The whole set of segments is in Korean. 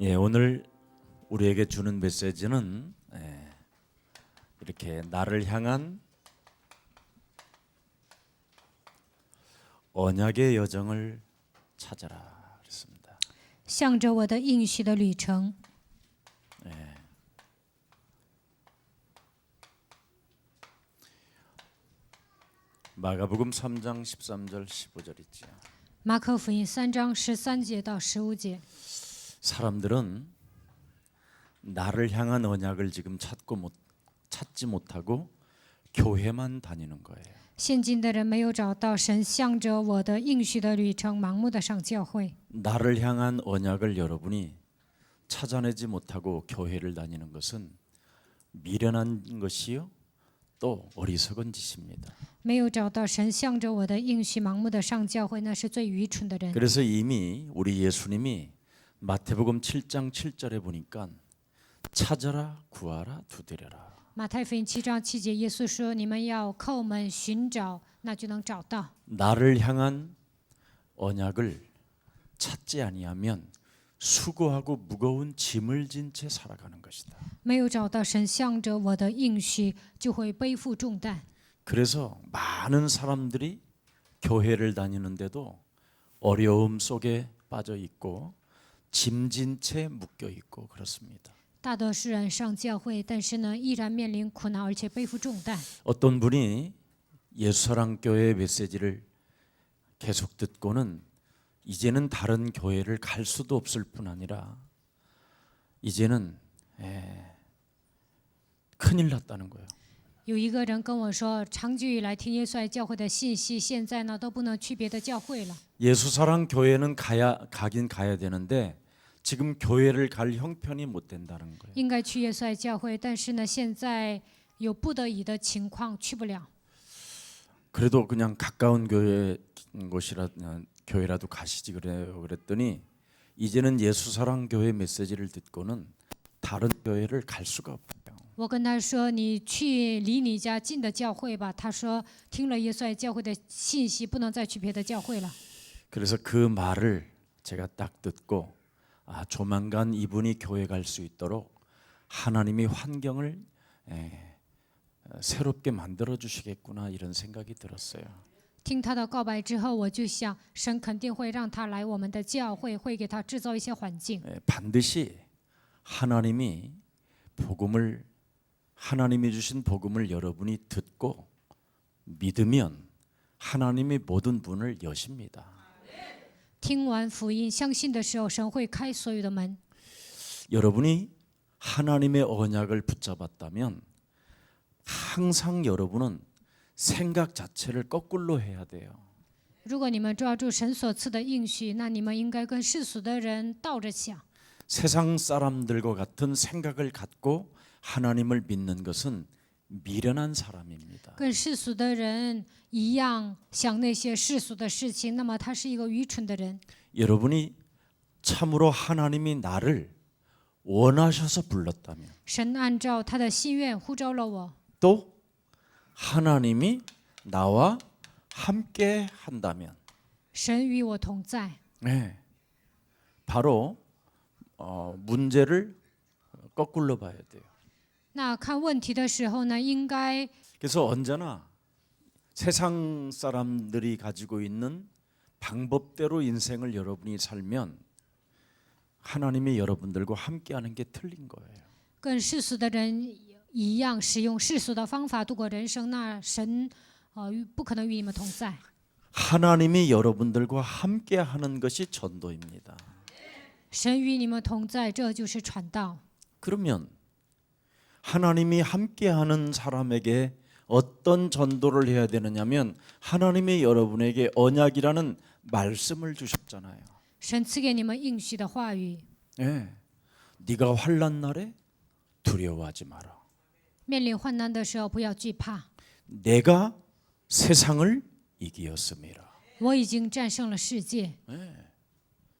오늘 우리에게 주는 메시지는 이렇게 나를 향한 언약의 여정을 찾아라 그랬습니다. 向着我的应许的旅程。 마가복음 3장 13절 15절 있죠. 马可福音3章13节到15节， 사람들은 나를 향한 언약을 지금 찾지 못하고 교회만 다니는 거예요. 现今的人没有找到神向着我的应许的旅程，盲目的上教会。 나를 향한 언약을 여러분이 찾아내지 못하고 교회를 다니는 것은 미련한 것이요 또 어리석은 짓입니다. 没有找到神向着我的应许，盲目的上教会，那是最愚蠢的人。 그래서 이미 우리 예수님이 마태복음 7장 7절에 보니까 찾아라 구하라 두드려라. 马太福音7章7节，耶稣说：“你们要叩门寻找，那就能找到。” 나를 향한 언약을 찾지 아니하면 수고하고 무거운 짐을 진 채 살아가는 것이다. 没有找到神向着我的应许，就会背负重担。 그래서 많은 사람들이 교회를 다니는데도 어려움 속에 빠져 있고 짐진 채 묶여 있고 그렇습니다. 大多数人上教会，但是呢，依然面临苦恼，而且背负重担。 어떤 분이 예수사랑교회 메시지를 계속 듣고는 이제는 다른 교회를 갈 수도 없을 뿐 아니라 이제는 큰일 났다는 거예요. 有一个人跟我说，长久以来听耶稣爱教会的信息，现在呢都不能去别的教会了。 예수사랑교회는 가긴 가야 되는데 지금 교회를 갈 형편이 못 된다는 거예요. 应该去耶稣爱教会，但是呢，现在有不得已的情况去不了。 그래도 그냥 가까운 교회라도 가시지 그래요. 그랬더니 이제는 예수사랑교회 메시지를 듣고는 다른 교회를 갈 수가 없어요. 我跟他说：“你去离你家近的教会吧。”他说：“听了耶稣爱教会的信息，不能再去别的教会了。” 그래서 그 말을 제가 딱 듣고 조만간 이분이 교회 갈 수 있도록 하나님이 환경을 새롭게 만들어 주시겠구나 이런 생각이 들었어요. 听他的告白之後，我就想，神肯定会让他来我们的教会，会给他制造一些环境。 반드시 하나님이 주신 복음을 여러분이 듣고 믿으면 하나님이 모든 문을 여십니다. 听完福音，相信的时候，神会开所有的门。 여러분이 하나님의 언약을 붙잡았다면 항상 여러분은 생각 자체를 거꾸로 해야 돼요. 如果你们抓住神所赐的应许，那你们应该跟世俗的人倒着想。 세상 사람들과 같은 생각을 갖고 하나님을 믿는 것은 미련한 사람입니다. 跟世俗的人一样想那些世俗的事情，那么他是一个愚蠢的人。 여러분이 참으로 하나님이 나를 원하셔서 불렀다면 神按照他的心愿呼召了我， 또 하나님이 나와 함께 한다면 神与我同在。 바로 문제를 거꾸로 봐야 돼요. 那看问题的时候呢，应该 그래서 언제나 세상 사람들이 가지고 있는 방법대로 인생을 여러분이 살면 하나님이 여러분들과 함께하는 게 틀린 거예요. 跟世俗的人一样，使用世俗的方法度过人生，那神不可能与你们同在。 하나님이 여러분들과 함께하는 것이 전도입니다. 神与你们同在，这就是传道。 그러면 하나님이 함께하는 사람에게 어떤 전도를 해야 되느냐면 하나님이 여러분에게 언약이라는 말씀을 주셨잖아요. 神赐给你们应许的话语， 네가 환난 날에 두려워하지 마라. 面临患难的时候不要惧怕， 내가 세상을 이기었음이라. 我已经战胜了世界。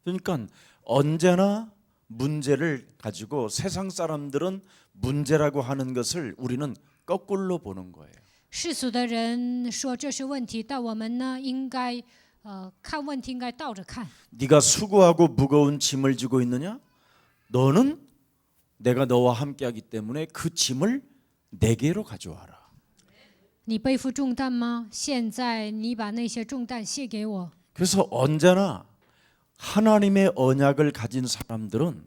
그러니까 언제나 문제를 가지고 세상 사람들은 문제라고 하는 것을 우리는 거꾸로 보는 거예요. 世俗的人说这是问题，但我们呢，应该看问题应该倒着看。 네가 수고하고 무거운 짐을 지고 있느냐? 너는 내가 너와 함께하기 때문에 그 짐을 내게로 가져와라. 你背负重担吗？现在你把那些重担卸给我。 그래서 언제나 하나님의 언약을 가진 사람들은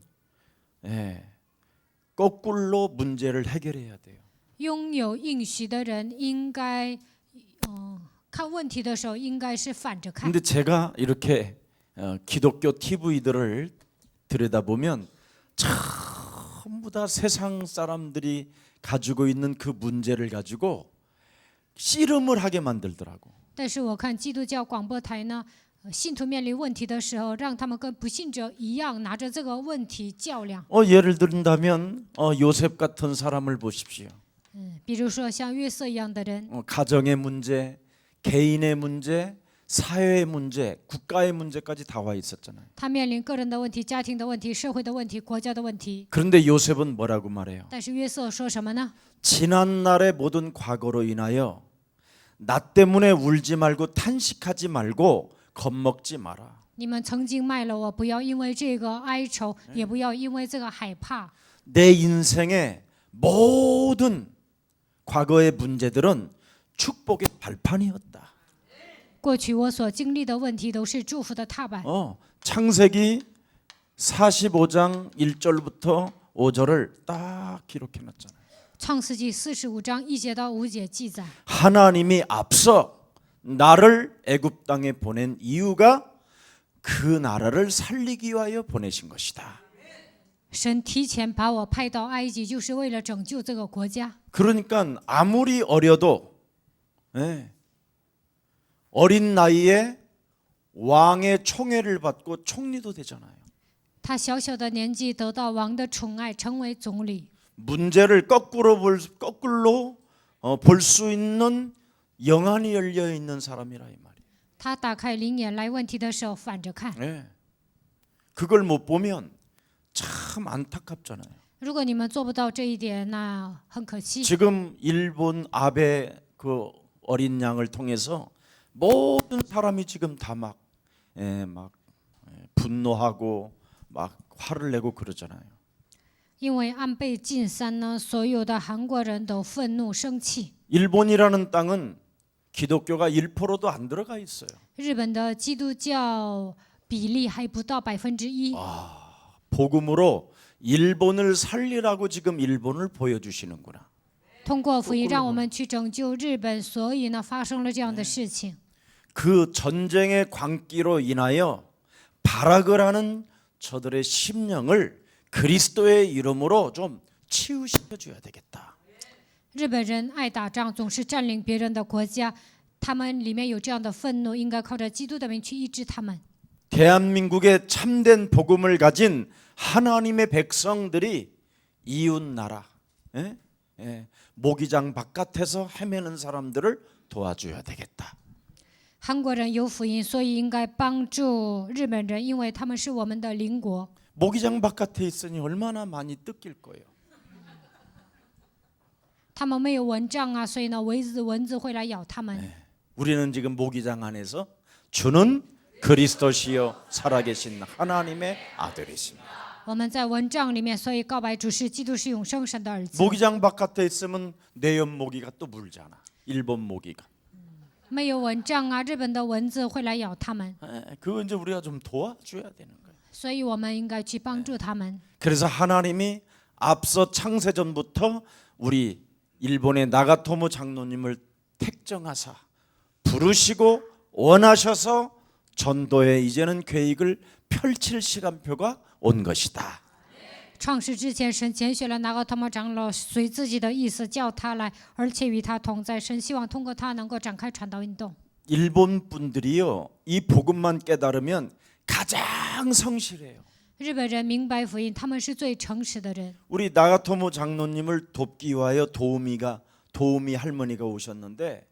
거꾸로 문제를 해결해야 돼요. 拥有应许的人应该，看问题的时候应该是反着看。 근데 제가 이렇게 기독교 TV들을 들여다보면 전부 다 세상 사람들이 가지고 있는 그 문제를 가지고 씨름을 하게 만들더라고. 但是我看基督教广播台呢，信徒面临问题的时候，让他们跟不信者一样，拿着这个问题较量。 예를 든다면 요셉 같은 사람을 보십시오. 比如说像约瑟一样的人， 가정의 문제, 개인의 문제, 사회의 문제, 국가의 문제까지 다 와 있었잖아요. 他面临个人的问题、家庭的问题、社会的问题、国家的问题。 그런데 요셉은 뭐라고 말해요? 但是约瑟说什么呢？ 지난 날의 모든 과거로 인하여 나 때문에 울지 말고 탄식하지 말고 겁먹지 마라. 你们曾经卖了我，不要因为这个哀愁，也不要因为这个害怕。 내 인생의 모든 과거의 문제들은 축복의 발판이었다. 过去我所经历的问题都是祝福的踏板。 창세기 45장 1절부터 5절을 딱 기록해 놨잖아요. 创世纪45章1节到5节记载， 하나님이 앞서 나를 애굽 땅에 보낸 이유가 그 나라를 살리기 위하여 보내신 것이다. 神提前把我派到埃及，就是为了拯救这个国家。 그러니까 아무리 어려도 어린 나이에 왕의 총애를 받고 총리도 되잖아요. 他小小的年纪得到王的宠爱，成为总理。 문제를 거꾸로 볼 수 있는 영안이 열려 있는 사람이라 이 말이에요. 他打开灵眼来问题的时候反着看。 그걸 못 보면 참 안타깝잖아요. 如果你们做不到这一点，那很可惜。 지금 일본 아베 그 어린 양을 통해서 모든 사람이 지금 다 막 분노하고 막 화를 내고 그러잖아요. 因为安倍晋三呢，所有的韩国人都愤怒生气。 일본이라는 땅은 기독교가 1%도 안 들어가 있어요. 日本的基督教比例还不到1%。 복음으로 일본을 살리라고 지금 일본을 보여주시는구나. 通过福音让我们去拯救日本，所以呢发生了这样的事情。 그 전쟁의 광기로 인하여 발악을 하는 저들의 심령을 그리스도의 이름으로 좀 치유시켜 줘야 되겠다. 日本人爱打仗，总是占领别人的国家，他们里面有这样的愤怒，应该靠着基督的名去医治他们。 대한민국의 참된 복음을 가진 하나님의 백성들이 이웃 나라, 모기장 바깥에서 헤매는 사람들을 도와줘야 되겠다. 韩国人有福音，所以应该帮助日本人，因为他们是我们的邻国。 모기장 바깥에 있으니 얼마나 많이 뜯길 거예요. 他们没有蚊帐啊，所以呢，蚊子会来咬他们。 우리는 지금 모기장 안에서 주는 그리스도시요 살아계신 하나님의 아들이십니다. 我们在蚊帐里面，所以告白主是基督，是永生神的儿子。 모기장 바깥에 있으면 내연 모기가 또 물잖아. 일본 모기가. 没有蚊帐啊，日本的蚊子会来咬他们， 그거 이제 우리가 좀 도와줘야 되는 거예요. 所以我们应该去帮助他们。 그래서 하나님이 앞서 창세전부터 우리 일본의 나가토모 장로님을 택정하사 부르시고 원하셔서 전도에 이제는 계획을 펼칠 시간표가 온 것이다. 创世之前，神拣选了拿高他们长老，随自己的意思叫他来，而且与他同在。神希望通过他能够展开传道运动。 일본 분들이요, 이 복음만 깨달으면 가장 성실해요. 日本人明白福音，他们是最诚实的人。 우리 나가토모 장로님을 돕기 위하여 도우미 할머니가 오셨는데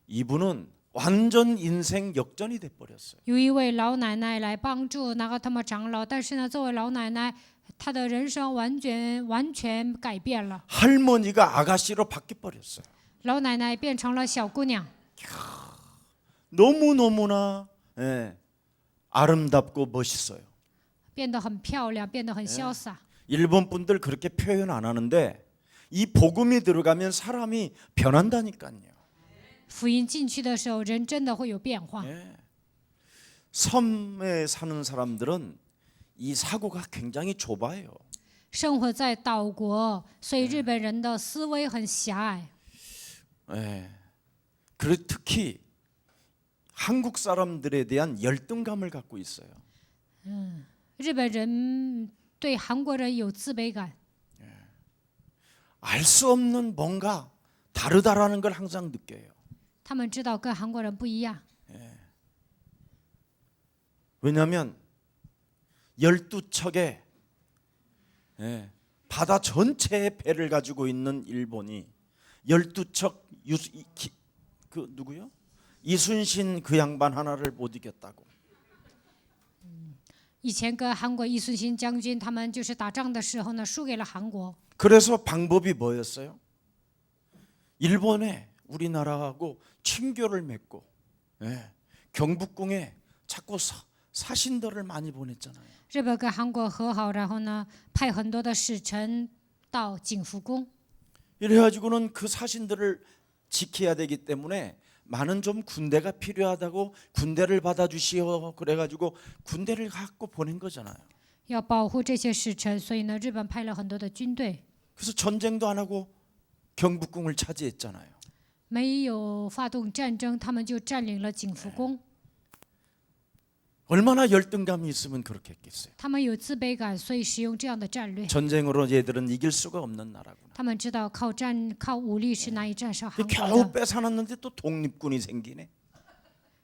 이분은 완전 인생 역전이 돼 버렸어요. 有一位老奶奶来帮助拿高他们长老，但是呢，这位老奶奶她的人生完全改变了。 할머니가 아가씨로 바뀌어 버렸어요. 老奶奶变成了小姑娘， 너무너무나 아름답고 멋있어요. 变得很漂亮，变得很潇洒。 일본 분들 그렇게 표현 안 하는데 이 복음이 들어가면 사람이 변한다니까요. 福音进去的时候，人真的会有变化。 섬에 사는 사람들은 이 사고가 굉장히 좁아요. 生活在岛国，所以日本人的思维很狭隘。 그리고 특히 한국 사람들에 대한 열등감을 갖고 있어요. 日本人对韩国人有自卑感， 알 수 없는 뭔가 다르다라는 걸 항상 느껴요. 他们知道跟韩国人不一样， 왜냐하면 12척의 바다 전체의 배를 가지고 있는 일본이 12척 그 누구요? 이순신 그 양반 하나를 못 이겼다고. 以前跟韩国イ순신将军他们就是打仗的时候呢，输给了韩国。 그래서 방법이 뭐였어요? 일본에 우리나라하고 친교를 맺고 경복궁에 자꾸 사신들을 많이 보냈잖아요. 日本跟韩国和好，然后呢，派很多的使臣到景福宫。 이래가지고는 그 사신들을 지켜야 되기 때문에 많은 좀 군대가 필요하다고 군대를 받아주시오. 그래가지고 군대를 갖고 보낸 거잖아요. 要保护这些使臣，所以呢，日本派了很多的军队， 그래서 전쟁도 안 하고 경복궁을 차지했잖아요. 没有发动战争，他们就占领了景福宫。 얼마나 열등감이 있으면 그렇게 했겠어요. 他们有自卑感，所以使用这样的战略。 전쟁으로 얘들은 이길 수가 없는 나라구나. 他们知道靠武力是难以战胜韩 겨우 国的。 뺏어놨는데 또 독립군이 생기네.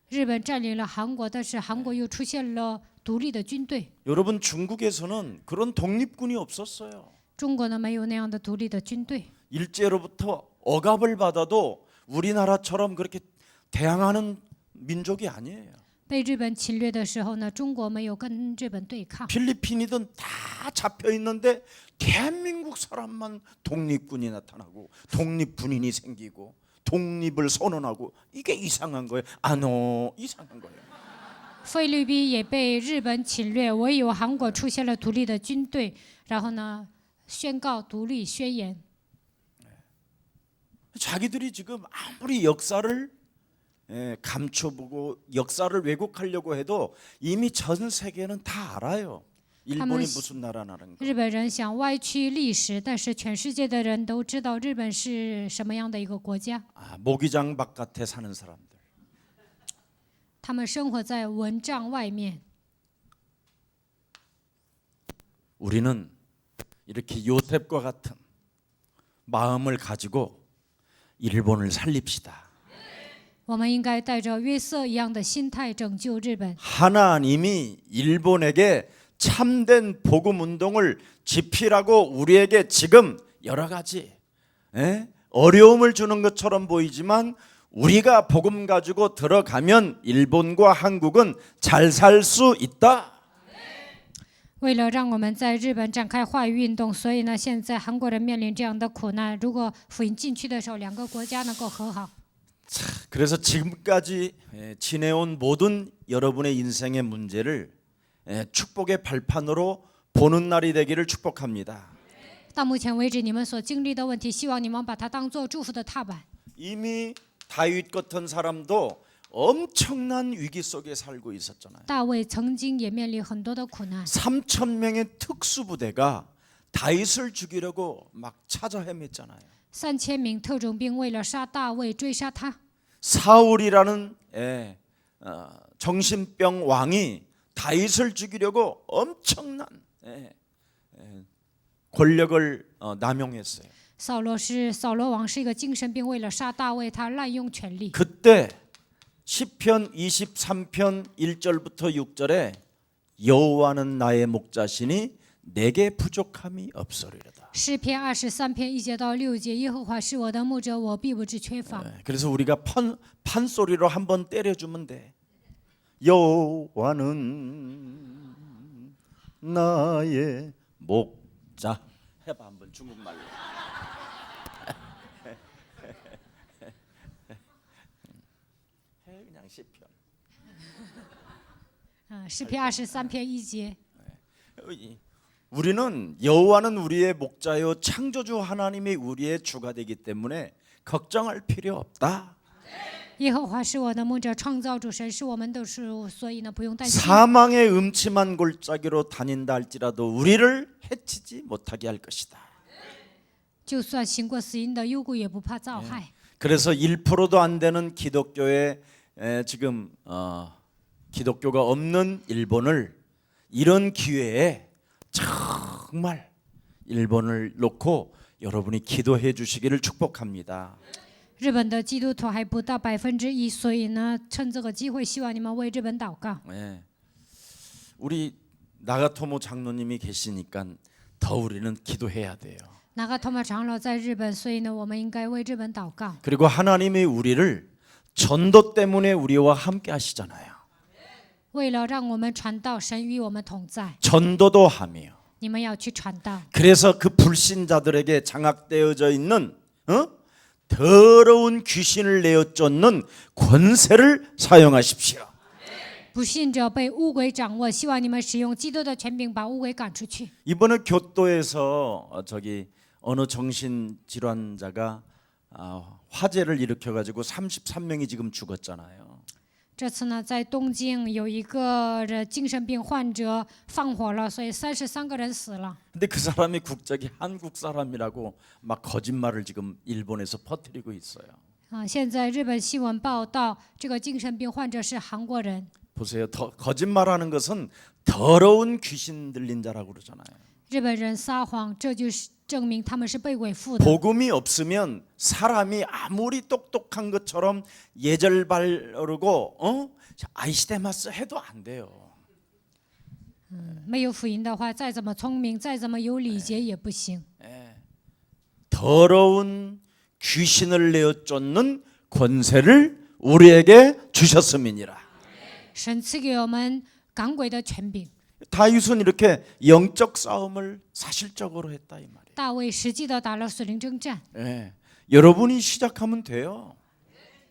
日本占领了韩国，但是韩国又出现了独立的军队。 여러분 중국에서는 그런 독립군이 없었어요. 中国呢，没有那样的独立的军队。 일제로부터 억압을 받아도 우리나라처럼 그렇게 대항하는 민족이 아니에요. 被日本侵略的时候呢，中国没有跟日本对抗。 필리핀이든 다 잡혀 있는데 대한민국 사람만 독립군이 나타나고 독립군인이 생기고 독립을 선언하고 이게 이상한 거예요. 이상한 거예요. 菲律宾也被日本侵略，唯有韩国出现了独立的军队，然后呢，宣告独立宣言。 자기들이 지금 아무리 역사를 감춰보고 역사를 왜곡하려고 해도 이미 전 세계는 다 알아요. 일본이 무슨 나라라는 거. 日本人想歪曲历史，但是全世界的人都知道日本是什么样的一个国家。 모기장 바깥에 사는 사람들. 他们生活在蚊帐外面。 우리는 이렇게 요셉과 같은 마음을 가지고 일본을 살립시다. 我们应该带着约瑟一样的心态拯救日本。 하나님이 일본에게 참된 복음 운동을 집필하고 우리에게 지금 여러 가지 어려움을 주는 것처럼 보이지만 우리가 복음 가지고 들어가면 일본과 한국은 잘 살 수 있다. 为了让我们在日本展开化育运动，所以呢，现在韩国人面临这样的苦难。如果福音进去的时候，两个国家能够和好。 그래서 지금까지 지내온 모든 여러분의 인생의 문제를 축복의 발판으로 보는 날이 되기를 축복합니다. 到目前为止，你们所经历的问题，希望你们把它当作祝福的踏板。 이미 다윗 같은 사람도 엄청난 위기 속에 살고 있었잖아요. 大卫曾经也面临很多的苦难， 3,000명의 특수부대가 다윗을 죽이려고 막 찾아 헤맸잖아요. 3000名特种兵为了杀大卫追杀他。 사울이라는 정신병 왕이 다윗을 죽이려고 엄청난 권력을 남용했어요. 扫罗王是一个精神病，为了杀大卫，他滥用权力。 그때 시편 23편 1절부터 6절에 여호와는 나의 목자시니 내게 부족함이 없으리로다. 诗篇23篇1节到6节，耶和华是我的牧者，我必不致缺乏。 그래서 우리가 판소리로 한번 때려주면 돼. 여호와는 나의 목자. 해봐 한번 중국말로. 해 그냥 시편. 诗篇23篇1节， 우리는 여호와는 우리의 목자요 창조주 하나님이 우리의 주가 되기 때문에 걱정할 필요 없다. 耶和华是我的牧者，创造主神是我们的主，所以呢不用担心。 사망의 음침한 골짜기로 다닌다 할지라도 우리를 해치지 못하게 할 것이다. 就算行过死荫的幽谷，也不怕遭害。 그래서 1%도 안 되는 기독교에 지금 기독교가 없는 일본을 이런 기회에 정말 일본을 놓고 여러분이 기도해 주시기를 축복합니다. 日本的基督徒还不到1%，所以呢，趁这个机会，希望你们为日本祷告。 네. 우리 나가토모 장로님이 계시니까 더 우리는 기도해야 돼요. 那个托马长老在日本，所以呢，我们应该为日本祷告。 그리고 하나님이 우리를 전도 때문에 우리와 함께 하시잖아요. 为了让我们传道，神与我们同在， 전도도 하며 你们要去传道。 그래서 그 불신자들에게 장악되어져 있는 더러운 귀신을 내어 쫓는 권세를 사용하십시오. 不信者被污鬼掌握，希望你们使用基督的权柄，把污鬼赶出去。 이번에 교토에서 어느 정신 질환자가 화재를 일으켜 가지고 33명이 지금 죽었잖아요. 这次呢，在东京有一个精神病患者放火了，所以33个人死了。 근데 그 사람이 국적이 한국 사람이라고 막 거짓말을 지금 일본에서 퍼뜨리고 있어요. 现在日本新闻报道，这个精神病患者是韩国人。 보세요. 거짓말하는 것은 더러운 귀신 들린 자라고 그러잖아요. 日本人撒谎，这就是证明他们是被鬼附的。 복음이 없으면 사람이 아무리 똑똑한 것처럼 예절 바르고 아이시데마스 해도 안 돼요. 没有福音的话，再怎么聪明，再怎么有礼节也不行。 더러운 귀신을 내어 쫓는 권세를 우리에게 주셨음이니라. 神赐给我们赶鬼的权柄。 다윗은 이렇게 영적 싸움을 사실적으로 했다 이 말이에요. 大卫实际的打了属灵征战， 여러분이 시작하면 돼요.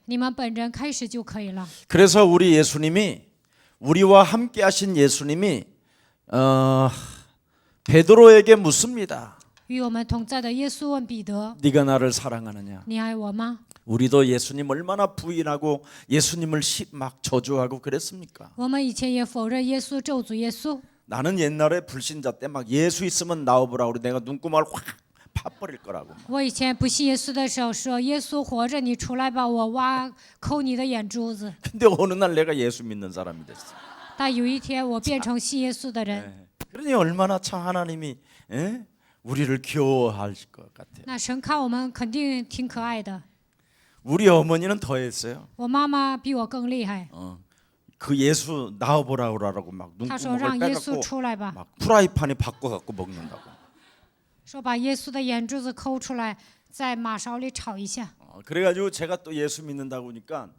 你们本人开始就可以了。 그래서 우리 예수님이 우리와 함께 하신 예수님이 베드로에게 묻습니다. 与我们同在的耶稣问彼得 네가 나를 사랑하느냐? ：“你爱我吗 우리도 예수님 얼마나 부인하고 예수님을 막 저주하고 그랬습니까? ？”我们以前也否认耶稣，咒诅耶稣。 나는 옛날에 불신자 때 막 예수 있으면 나와보라고 그래 내가 눈구멍을 확 파버릴 거라고. 我以前不信耶稣的时候说：“耶稣活着，你出来吧，我抠你的眼珠子。 근데 어느 날 내가 예수 믿는 사람이 됐어. ”但有一天，我变成信耶稣的人。 그러니 얼마나 참 하나님이 우리를 귀여워하실 것 같아요. 那神看我们肯定挺可爱的。 우리 어머니는 더했어요. 我妈妈比我更厉害， 그 예수 나와보라고 그러라고 막 她说 눈구멍을 让耶稣 빼갖고 出来吧， 막 프라이팬에 바꿔갖고 먹는다고. 说把耶稣的眼珠子抠出来，在马勺里炒一下。 그래가지고 제가 또 예수 믿는다고 하니까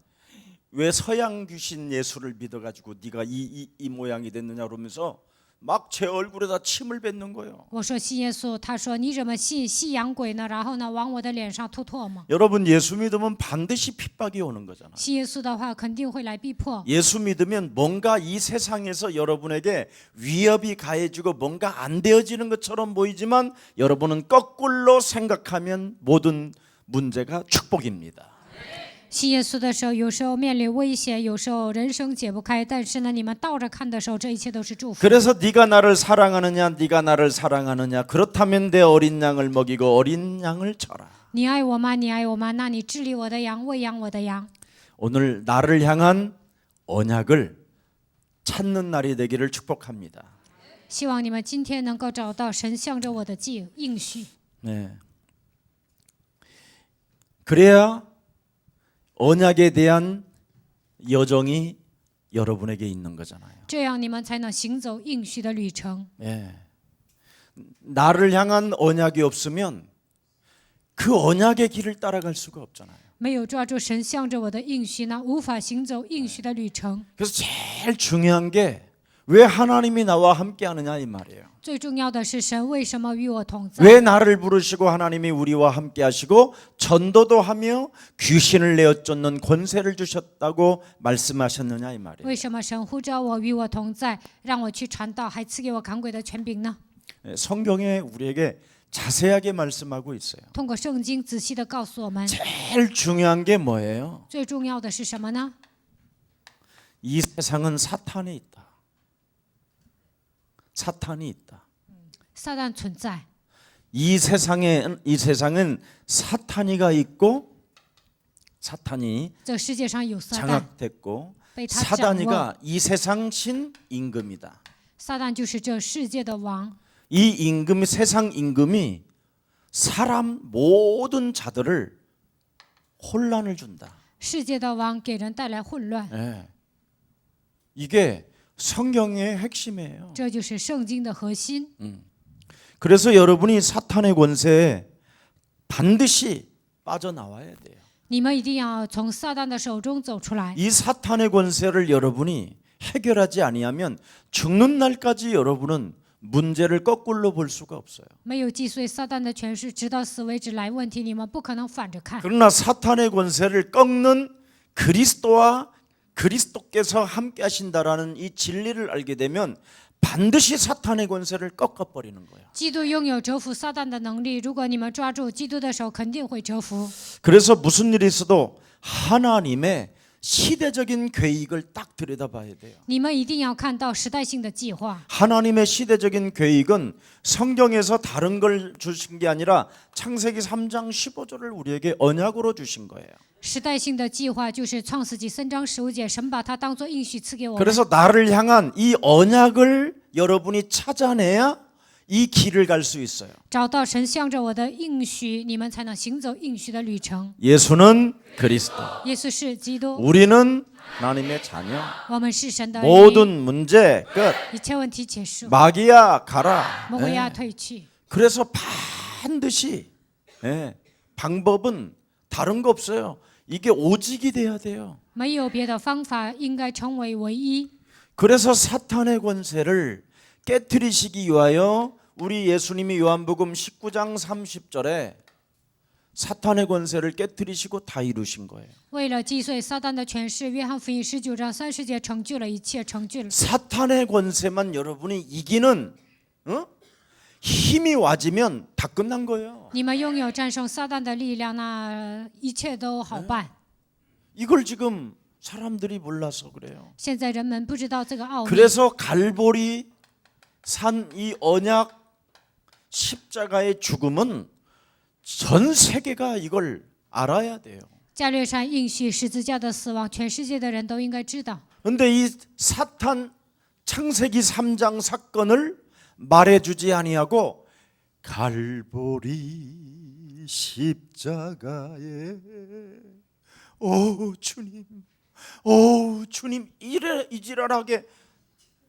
왜 서양 귀신 예수를 믿어가지고 네가 이 모양이 됐느냐 그러면서 막 제 얼굴에다 침을 뱉는 거예요. 我说信耶稣，他说你怎么信西洋鬼呢？然后呢，往我的脸上吐唾沫。 여러분 예수 믿으면 반드시 핍박이 오는 거잖아요. 信耶稣的话，肯定会来逼迫。 예수 믿으면 뭔가 이 세상에서 여러분에게 위협이 가해지고 뭔가 안 되어지는 것처럼 보이지만 여러분은 거꾸로 생각하면 모든 문제가 축복입니다. 信耶稣的时候，有时候面临危险，有时候人生解不开。但是呢，你们倒着看的时候，这一切都是祝福。 그래서 네가 나를 사랑하느냐 네가 나를 사랑하느냐 그렇다면 내 어린 양을 먹이고 어린 양을 쳐라. 你爱我吗？你爱我吗？那你治理我的羊，喂养我的羊。 오늘 나를 향한 언약을 찾는 날이 되기를 축복합니다. 希望你们今天能够找到神向着我的应许。 네. 그래야 언약에 대한 여정이 여러분에게 있는 거잖아요. 这样你们才能行走应许的旅程。 예. 나를 향한 언약이 없으면 그 언약의 길을 따라갈 수가 없잖아요. 没有抓住神向着我的应许呢，无法行走应许的旅程。 그래서 제일 중요한 게 왜 하나님이 나와 함께하느냐 이 말이에요. 最重要的是神为什么与我同在？ 왜 나를 부르시고 하나님이 우리와 함께하시고 전도도 하며 귀신을 내어 쫓는 권세를 주셨다고 말씀하셨느냐 이 말이에요. 为什么神呼召我与我同在，让我去传道，还赐给我赶鬼的权柄呢？ 성경에 우리에게 자세하게 말씀하고 있어요. 通过圣经仔细的告诉我们， 제일 중요한 게 뭐예요? 最重要的是什么呢？ 이 세상은 사탄이 있다. 사탄이 있다. 撒旦存在， 이 세상은 사탄이가 있고 사탄이 这个世界上有撒旦， 장악됐고 被他掌握。 사단이가 이 세상 신 임금이다. 撒旦就是这世界的王， 이 임금 세상 임금이 사람 모든 자들을 혼란을 준다. 世界的王给人带来混乱， 예. 이게 성경의 핵심이에요. 这就是圣经的核心。 그래서 여러분이 사탄의 권세에 반드시 빠져나와야 돼요. 你们一定要从撒旦的手中走出来。 이 사탄의 권세를 여러분이 해결하지 아니하면 죽는 날까지 여러분은 문제를 거꾸로 볼 수가 없어요. 没有击碎撒旦的权势，直到死为止来问题，你们不可能反着看。 그러나 사탄의 권세를 꺾는 그리스도와 그리스도께서 함께 하신다라는 이 진리를 알게 되면 반드시 사탄의 권세를 꺾어버리는 거예요. 基督拥有折服撒旦的能力，如果你们抓住基督的手，肯定会折服。 그래서 무슨 일이 있어도 하나님의 시대적인 계획을 딱 들여다봐야 돼요. 你们一定要看到时代性的计划。 하나님의 시대적인 계획은 성경에서 다른 걸 주신 게 아니라 창세기 3장 15절을 우리에게 언약으로 주신 거예요. 时代性的计划就是创世纪3章15节，神把它当作应许赐给我们。 그래서 나를 향한 이 언약을 여러분이 찾아내야 이 길을 갈 수 있어요. 找到神向着我的应许，你们才能行走应许的旅程。 예수는 그리스도, 耶稣是基督， 우리는 하나님의 자녀. 我们是神的儿女， 모든 문제 끝. 一切问题结束， 마귀야 가라. 魔鬼要退去。 그래서 반드시 방법은 다른 거 없어요. 이게 오직이 돼야 돼요. 没有别的方法，应该成为唯一。 그래서 사탄의 권세를 깨트리시기 위하여 우리 예수님이 요한복음 19장 30절에 사탄의 권세를 깨트리시고 다 이루신 거예요. 为了击碎撒旦的权势，约翰福音19章30节成就了一切，成就了。 사탄의 권세만 여러분이 이기는 힘이 와지면 다 끝난 거예요. 你们拥有战胜撒旦的力量，那一切都好办。 이걸 지금 사람들이 몰라서 그래요. 现在人们不知道这个奥秘， 그래서 갈보리 산 이 언약 십자가의 죽음은 전 세계가 이걸 알아야 돼요. 加略山应许十字架的死亡，全世界的人都应该知道。 근데 이 사탄 창세기 3장 사건을 말해주지 아니하고 갈보리 십자가에 오 주님 이지랄하게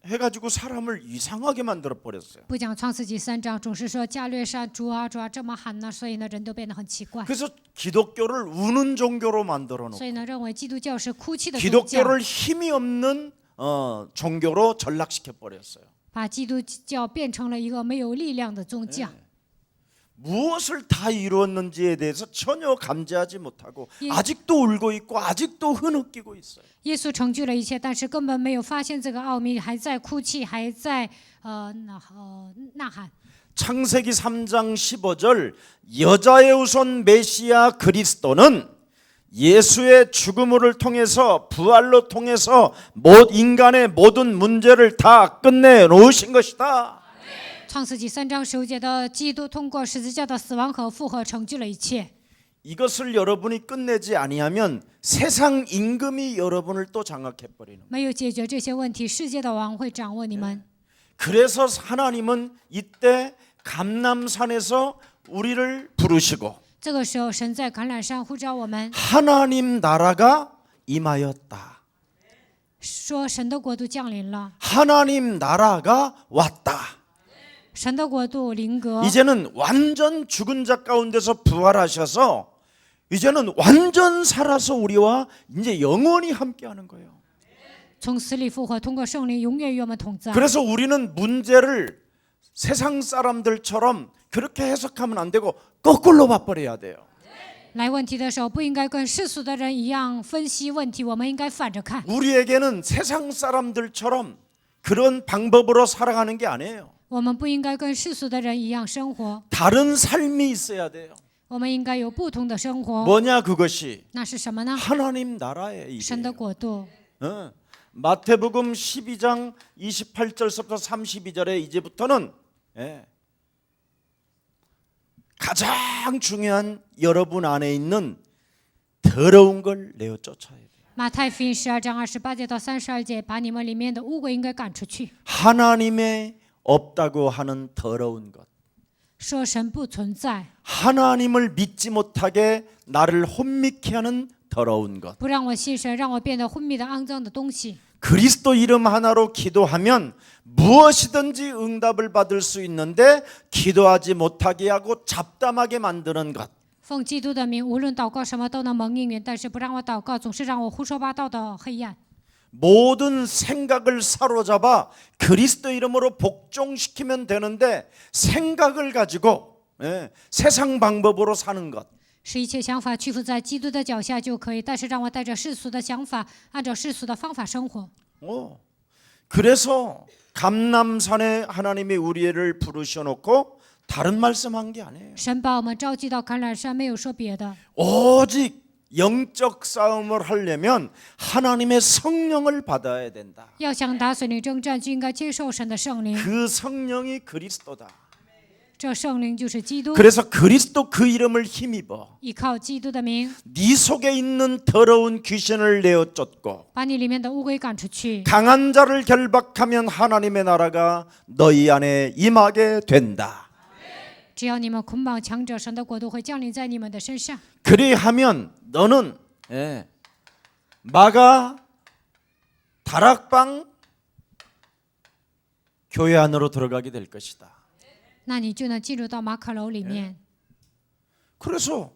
해가지고 사람을 이상하게 만들어 버렸어요. 不讲创世纪3章，总是说加略山主啊主啊这么喊呢，所以呢人都变得很奇怪， 그래서 기독교를 우는 종교로 만들어 所以 놓고 呢认为基督教是哭泣的宗教， 기독교를 힘이 없는 종교로 전락시켜 버렸어요. 把基督教变成了一个没有力量的宗教。 무엇을 다 이루었는지에 대해서 전혀 감지하지 못하고 예. 아직도 울고 있고 아직도 흐느끼고 있어요. 耶稣成就了一切，但是根本没有发现这个奥秘，还在哭泣，还在呐喊。 창세기 3장 15절 여자의 후손 메시아 그리스도는 예수의 죽음을 통해서 부활로 통해서 인간의 모든 문제를 다 끝내 놓으신 것이다. 创世纪3章15节的基督通过十字架的死亡和复活成就了一切。 이것을 여러분이 끝내지 아니하면 세상 임금이 여러분을 또 장악해 버리는. 没有解决这些问题，世界的王会掌握你们。 그래서 하나님은 이때 감람산에서 우리를 부르시고 这个时候，神在橄榄山呼召我们， 하나님 나라가 임하였다. 说神的国度降临了， 하나님 나라가 왔다. 神的国度临格。 이제는 완전 죽은 자 가운데서 부활하셔서 이제는 완전 살아서 우리와 이제 영원히 함께하는 거예요. 从死里复活，通过圣灵永远与我们同在。 그래서 우리는 문제를 세상 사람들처럼 그렇게 해석하면 안 되고 거꾸로 봐버려야 돼요. 来问题的时候，不应该跟世俗的人一样分析问题，我们应该反着看。 우리에게는 세상 사람들처럼 그런 방법으로 살아가는 게 아니에요. 我们不应该跟世俗的人一样生活， 다른 삶이 있어야 돼요. 我们应该有不同的生活。 뭐냐 그것이 那是什么呢？ 하나님 나라의 神的 일이에요. 国度。 마태복음 12장 28절부터 32절에 이제부터는 가장 중요한 여러분 안에 있는 더러운 걸 내어 쫓아야 돼요. 马太福音12章28节到32节，把你们里面的污鬼应该赶出去， 하나님의 없다고 하는 더러운 것. 说神不存在， 하나님을 믿지 못하게 나를 혼미케 하는 더러운 것. 不让我信神，让我变得昏迷的肮脏的东西。 그리스도 이름 하나로 기도하면 무엇이든지 응답을 받을 수 있는데 기도하지 못하게 하고 잡담하게 만드는 것. 奉基督的名，无论祷告什么都能蒙应允，但是不让我祷告，总是让我胡说八道的黑暗。 모든 생각을 사로잡아 그리스도 이름으로 복종시키면 되는데 생각을 가지고 세상 방법으로 사는 것. 使一切想法屈服在基督的脚下就可以，但是让我带着世俗的想法，按照世俗的方法生活。 그래서 감람산에 하나님이 우리를 부르셔놓고 다른 말씀한 게 아니에요. 神把我们召集到橄榄山，没有说别的， 오직 영적 싸움을 하려면 하나님의 성령을 받아야 된다. 要想打水灵征战，就应该接受神的圣灵。 그 성령이 그리스도다. 这圣灵就是基督， 그래서 그리스도 그 이름을 힘입어 依靠基督的名， 네 속에 있는 더러운 귀신을 내어 쫓고 把你里面的污鬼赶出去。 강한 자를 결박하면 하나님의 나라가 너희 안에 임하게 된다. 只要你们捆绑强者，神的国度会降临在你们的身上。 그리하면 너는 마가 다락방 교회 안으로 들어가게 될 것이다. 那你就能进入到马可楼里面。 그래서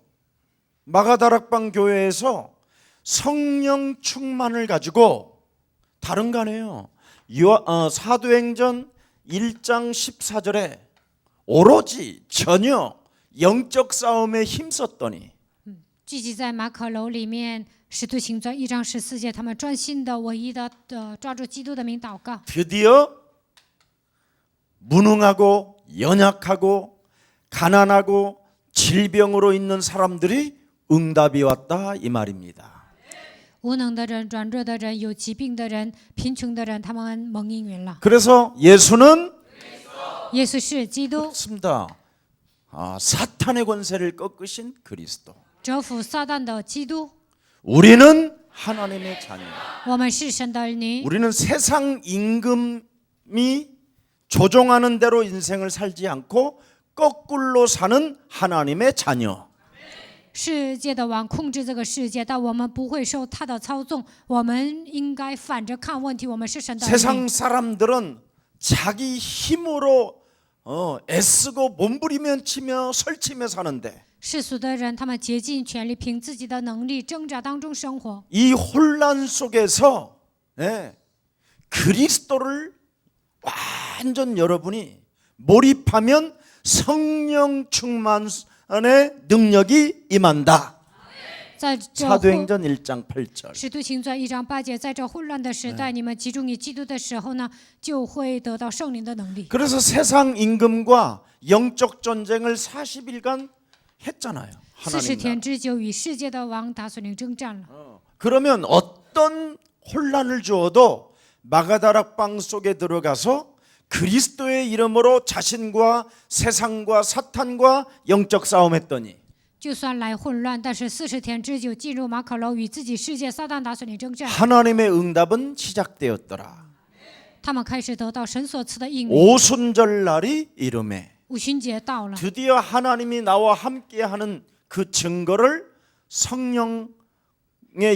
마가다락방 교회에서 성령 충만을 가지고 다른 거 아니에요. 사도행전 1장 14절에 오로지 전혀 영적 싸움에 힘썼더니 聚集在马可楼里面，使徒行传1章14节，他们专心的、唯一的抓住基督的名祷告。 드디어 무능하고 연약하고 가난하고 질병으로 있는 사람들이 응답이 왔다 이 말입니다. 无能的人、软弱的人、有疾病的人、贫穷的人，他们蒙应允了。 그래서 예수는 耶稣是基督， 그렇습니다. 사탄의 권세를 꺾으신 그리스도. 折服撒旦的基督。 우리는 하나님의 자녀. 我们是神的儿女， 우리는 세상 임금이 조종하는 대로 인생을 살지 않고 거꾸로 사는 하나님의 자녀. 世界的王控制这个世界，但我们不会受他的操纵。我们应该反着看问题。我们是神的儿 세상 女。 사람들은 자기 힘으로 애쓰고 몸부리며 치며 설치며 사는데 世俗的人，他们竭尽全力，凭自己的能力挣扎当中生活。 이 혼란 속에서 그리스도를 완전 여러분이 몰입하면 성령 충만의 능력이 임한다. 在这 사도행전 1장 8절. 使徒行传1章8节，在这混乱的时代，你们集中于基督的时候呢，就会得到圣灵的能力。 그래서 세상 임금과 영적 전쟁을 40일간 했잖아요. 40 하나님 天 나라. 之久与世界的王打水灵征战了。 그러면 어떤 혼란을 주어도 마가다락방 속에 들어가서 그리스도의 이름으로 자신과 세상과 사탄과 영적 싸움했더니 就算来混乱，但是40天之久进入马可楼，与自己世界撒旦打水灵征战， 하나님의 응답은 시작되었더라. 他们开始得到神所赐的应允。 오순절 날이 이름에 五旬节到了， 드디어 하나님이 나와 함께하는 그 증거를 성령의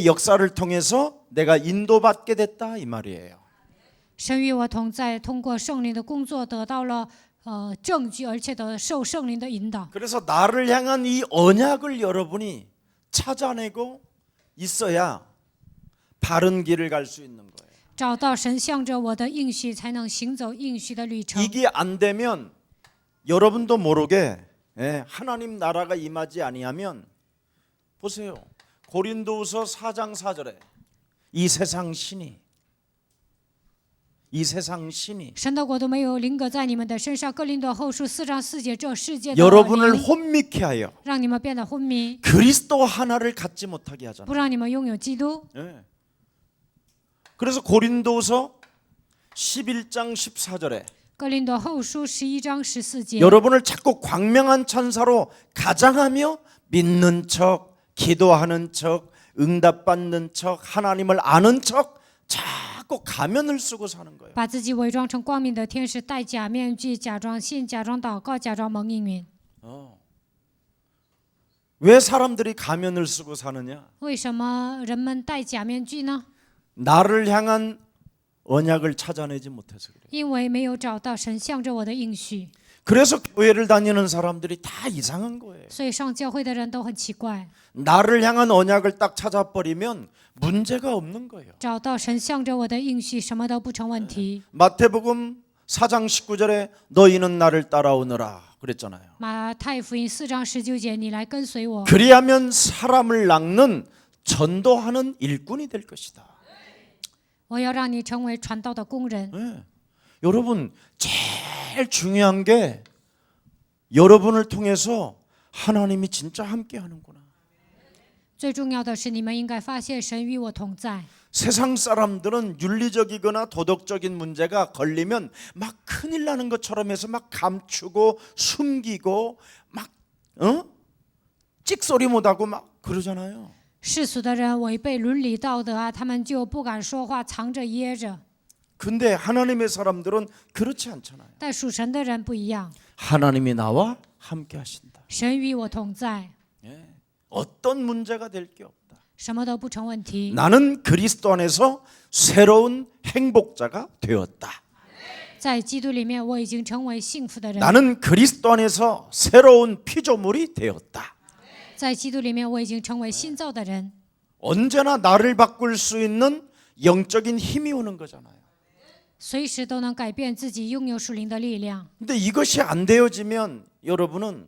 역사를 통해서 내가 인도받게 됐다 이 말이에요. 神与我同在，通过圣灵的工作得到了证据，而且受圣灵的引导。 그래서 나를 향한 이 언약을 여러분이 찾아내고 있어야 바른 길을 갈 수 있는 거예요. 找到神向着我的应许，才能行走应许的旅程。 이게 안 되면 여러분도 모르게 하나님 나라가 임하지 아니하면 보세요. 고린도후서 4장 4절에 이 세상 신이 神的国度没有临格在你们的身上。哥林多后书4章4节，这世界的 여러분을 灵 혼미케 하여 让你们变得昏迷， 그리스도 하나를 갖지 못하게 不 하잖아요. 让你们拥有基督。 그래서 고린도후서 11장 14절에 哥林多后书11章14节， 여러분을 자꾸 광명한 천사로 가장하며 믿는 척, 기도하는 척, 응답받는 척, 하나님을 아는 척 자꾸 가면을 쓰고 사는 거예요. 把自己伪装成光明的天使，戴假面具，假装信，假装祷告，假装蒙应允。 왜 사람들이 가면을 쓰고 사느냐? 为什么人们戴假面具呢？ 나를 향한 언약을 찾아내지 못해서 그래요. 因为没有找到神向着我的应许， 그래서 교회를 다니는 사람들이 다 이상한 거예요. 所以上教会的人都很奇怪。 나를 향한 언약을 딱 찾아버리면 문제가 없는 거예요. 找到神向着我的应许，什么都不成问题。 마태복음 4장 19절에 너희는 나를 따라오너라 그랬잖아요. 马太福音4章19节，你来跟随我， 그리하면 사람을 낚는 전도하는 일꾼이 될 것이다. 我要让你成为传道的工人。 여러분 제일 중요한 게 여러분을 통해서 하나님이 진짜 함께 하는구나. 最重要的是，你们应该发现神与我同在。 세상 사람들은 윤리적이거나 도덕적인 문제가 걸리면 막 큰일 나는 것처럼 해서 막 감추고 숨기고 막 찍소리 못하고 막 그러잖아요. 世俗的人违背伦理道德啊，他们就不敢说话，藏着掖着。 근데 하나님의 사람들은 그렇지 않잖아요. 但属神的人不一样， 하나님이 나와 함께 하신다. 神与我同在， 어떤 문제가 될 게 없다. 什么都不成问题。 나는 그리스도 안에서 새로운 행복자가 되었다. 在基督里面，我已经成为幸福的人。 나는 그리스도 안에서 새로운 피조물이 되었다. 在基督里面，我已经成为新造的人。 언제나 나를 바꿀 수 있는 영적인 힘이 오는 거잖아요. 随时都能改变自己，拥有属灵的力量。 근데 이것이 안 되어지면 여러분은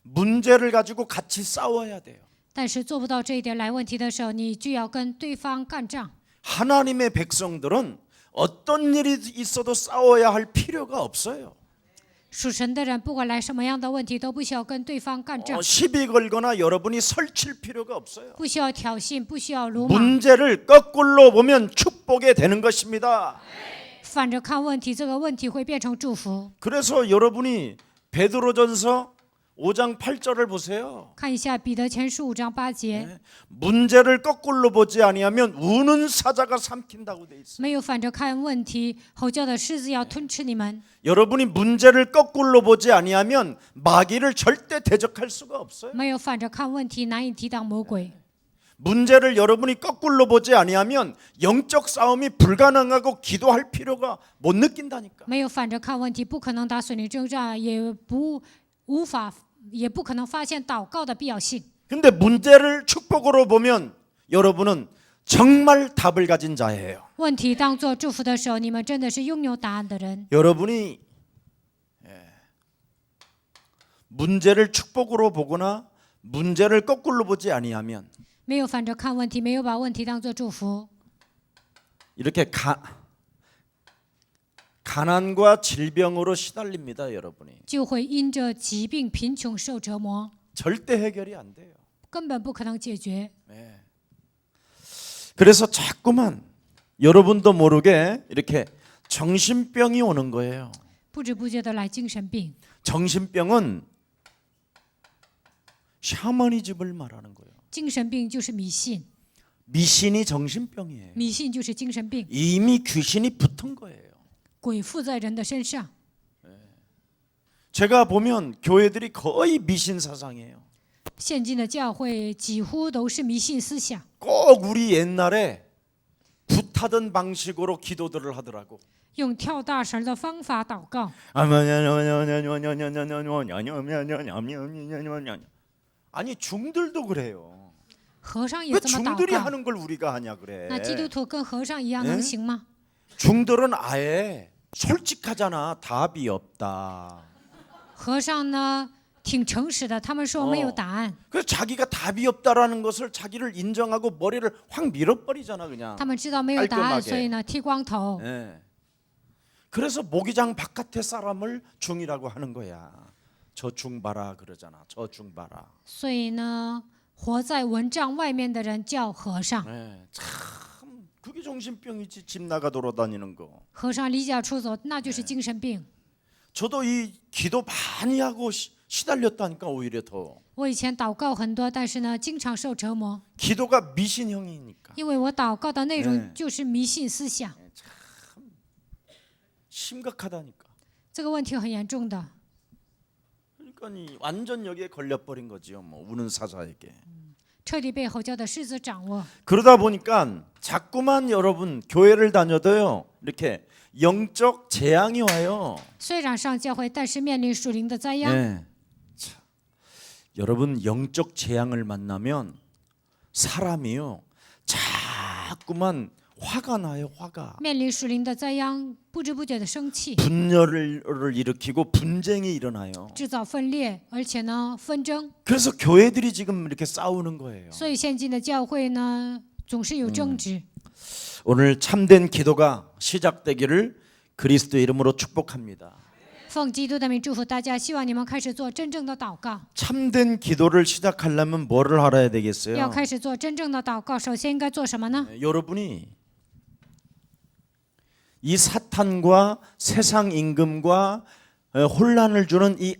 문제를 가지고 같이 싸워야 돼요. 但是做不到这一点来问题的时候，你就要跟对方干仗。 하나님의 백성들은 어떤 일이 있어도 싸워야 할 필요가 없어요. 属神的人，不管来什么样的问题，都不需要跟对方干仗， 시비 걸거나 여러분이 설칠 필요가 없어요. 不需要挑衅，不需要鲁莽。 문제를 거꾸로 보면 축복이 되는 것입니다. 反着看问题，这个问题会变成祝福。 그래서 여러분이 베드로전서 5장 8절을 보세요. 看一下彼得前书5章8节， 문제를 거꾸로 보지 아니하면 우는 사자가 삼킨다고 돼 있어요. 没有反着看问题，吼叫的狮子要吞吃你们。 여러분이 문제를 거꾸로 보지 아니하면 마귀를 절대 대적할 수가 없어요. 没有反着看问题，难以抵挡魔鬼。 문제를 여러분이 거꾸로 보지 아니하면 영적 싸움이 불가능하고 기도할 필요가 못 느낀다니까. 没有反着看问题，不可能打属灵征战，也不可能发现祷告的必要性。 근데 문제를 축복으로 보면 여러분은 정말 답을 가진 자예요. 问题当作祝福的时候，你们真的是拥有答案的人。 여러분이 문제를 축복으로 보거나 문제를 거꾸로 보지 아니하면 没有反着看问题，没有把问题当作祝福， 이렇게 가난과 질병으로 시달립니다, 여러분이. 就会因着疾病、贫穷受折磨， 절대 해결이 안 돼요. 根本不可能解决。 그래서 자꾸만 여러분도 모르게 이렇게 정신병이 오는 거예요. 不知不觉的来精神病， 정신병은 샤머니즘을 말하는 거예요. 精神病就是迷信， 미신이 정신병이에요. 迷信就是精神病， 이미 귀신이 붙은 거예요. 鬼附在人的身上。 제가 보면 교회들이 거의 미신 사상이에요. 现今的教会几乎都是迷信思想， 꼭 우리 옛날에 붓하던 방식으로 기도들을 하더라고. 用跳大绳的方法祷告。 아니 중들도 그래요. 和尚也 왜 这么祷 중들이 告， 하는 걸 우리가 하냐 그래. 那基督徒跟和尚一样能行吗？ 중들은 아예 솔직하잖아. 답이 없다. 和尚呢挺诚实的，他们说没有答案， 그래서 자기가 답이 없다라는 것을 자기를 인정하고 머리를 확 밀어버리잖아 그냥. 他们知道没有答案， 깔끔하게 所以呢剃光头。 예. 그래서 모기장 바깥의 사람을 중이라고 하는 거야. 저 중 봐라 그러잖아. 저 중 봐라. 所以呢，活在蚊帐外面的人叫和尚。 예. 참 그게 정신병이지. 집 나가 돌아다니는 거. 和尚离家出走，那就是精神病。 저도 이 기도 많이 하고 시달렸다니까 오히려 더. 我以前祷告很多，但是呢，经常受折磨， 기도가 미신형이니까 因为我祷告的内容嗯就是迷信思想， 심각하다니까. 这个问题很严重的。 그러니까 이 완전 여기에 걸려버린 거지요. 뭐 우는 사자에게. 彻底被吼叫的狮子掌握， 그러다 보니까 자꾸만 여러분 교회를 다녀도요 이렇게 영적 재앙이 와요. 虽然上教会，但是面临属灵的灾殃。 네. 자, 여러분 영적 재앙을 만나면 사람이요 자꾸만 화가 나요. 화가 面临属灵的灾殃，不知不觉的生气， 분열을 일으키고 분쟁이 일어나요. 制造分裂，而且呢纷争。 그래서 교회들이 지금 이렇게 싸우는 거예요. 所以现今的教会呢，总是有争执。 오늘 참된 기도가 시작되기를 그리스도의 이름으로 축복합니다. 奉基督的名祝福大家，希望你们开始做真正的祷告。 참된 기도를 시작하려면 뭐를 알아야 要 되겠어요? 开始做真正的祷告，首先应该做什么呢？ 여러분이 이 사탄과 세상 임금과 혼란을 주는 이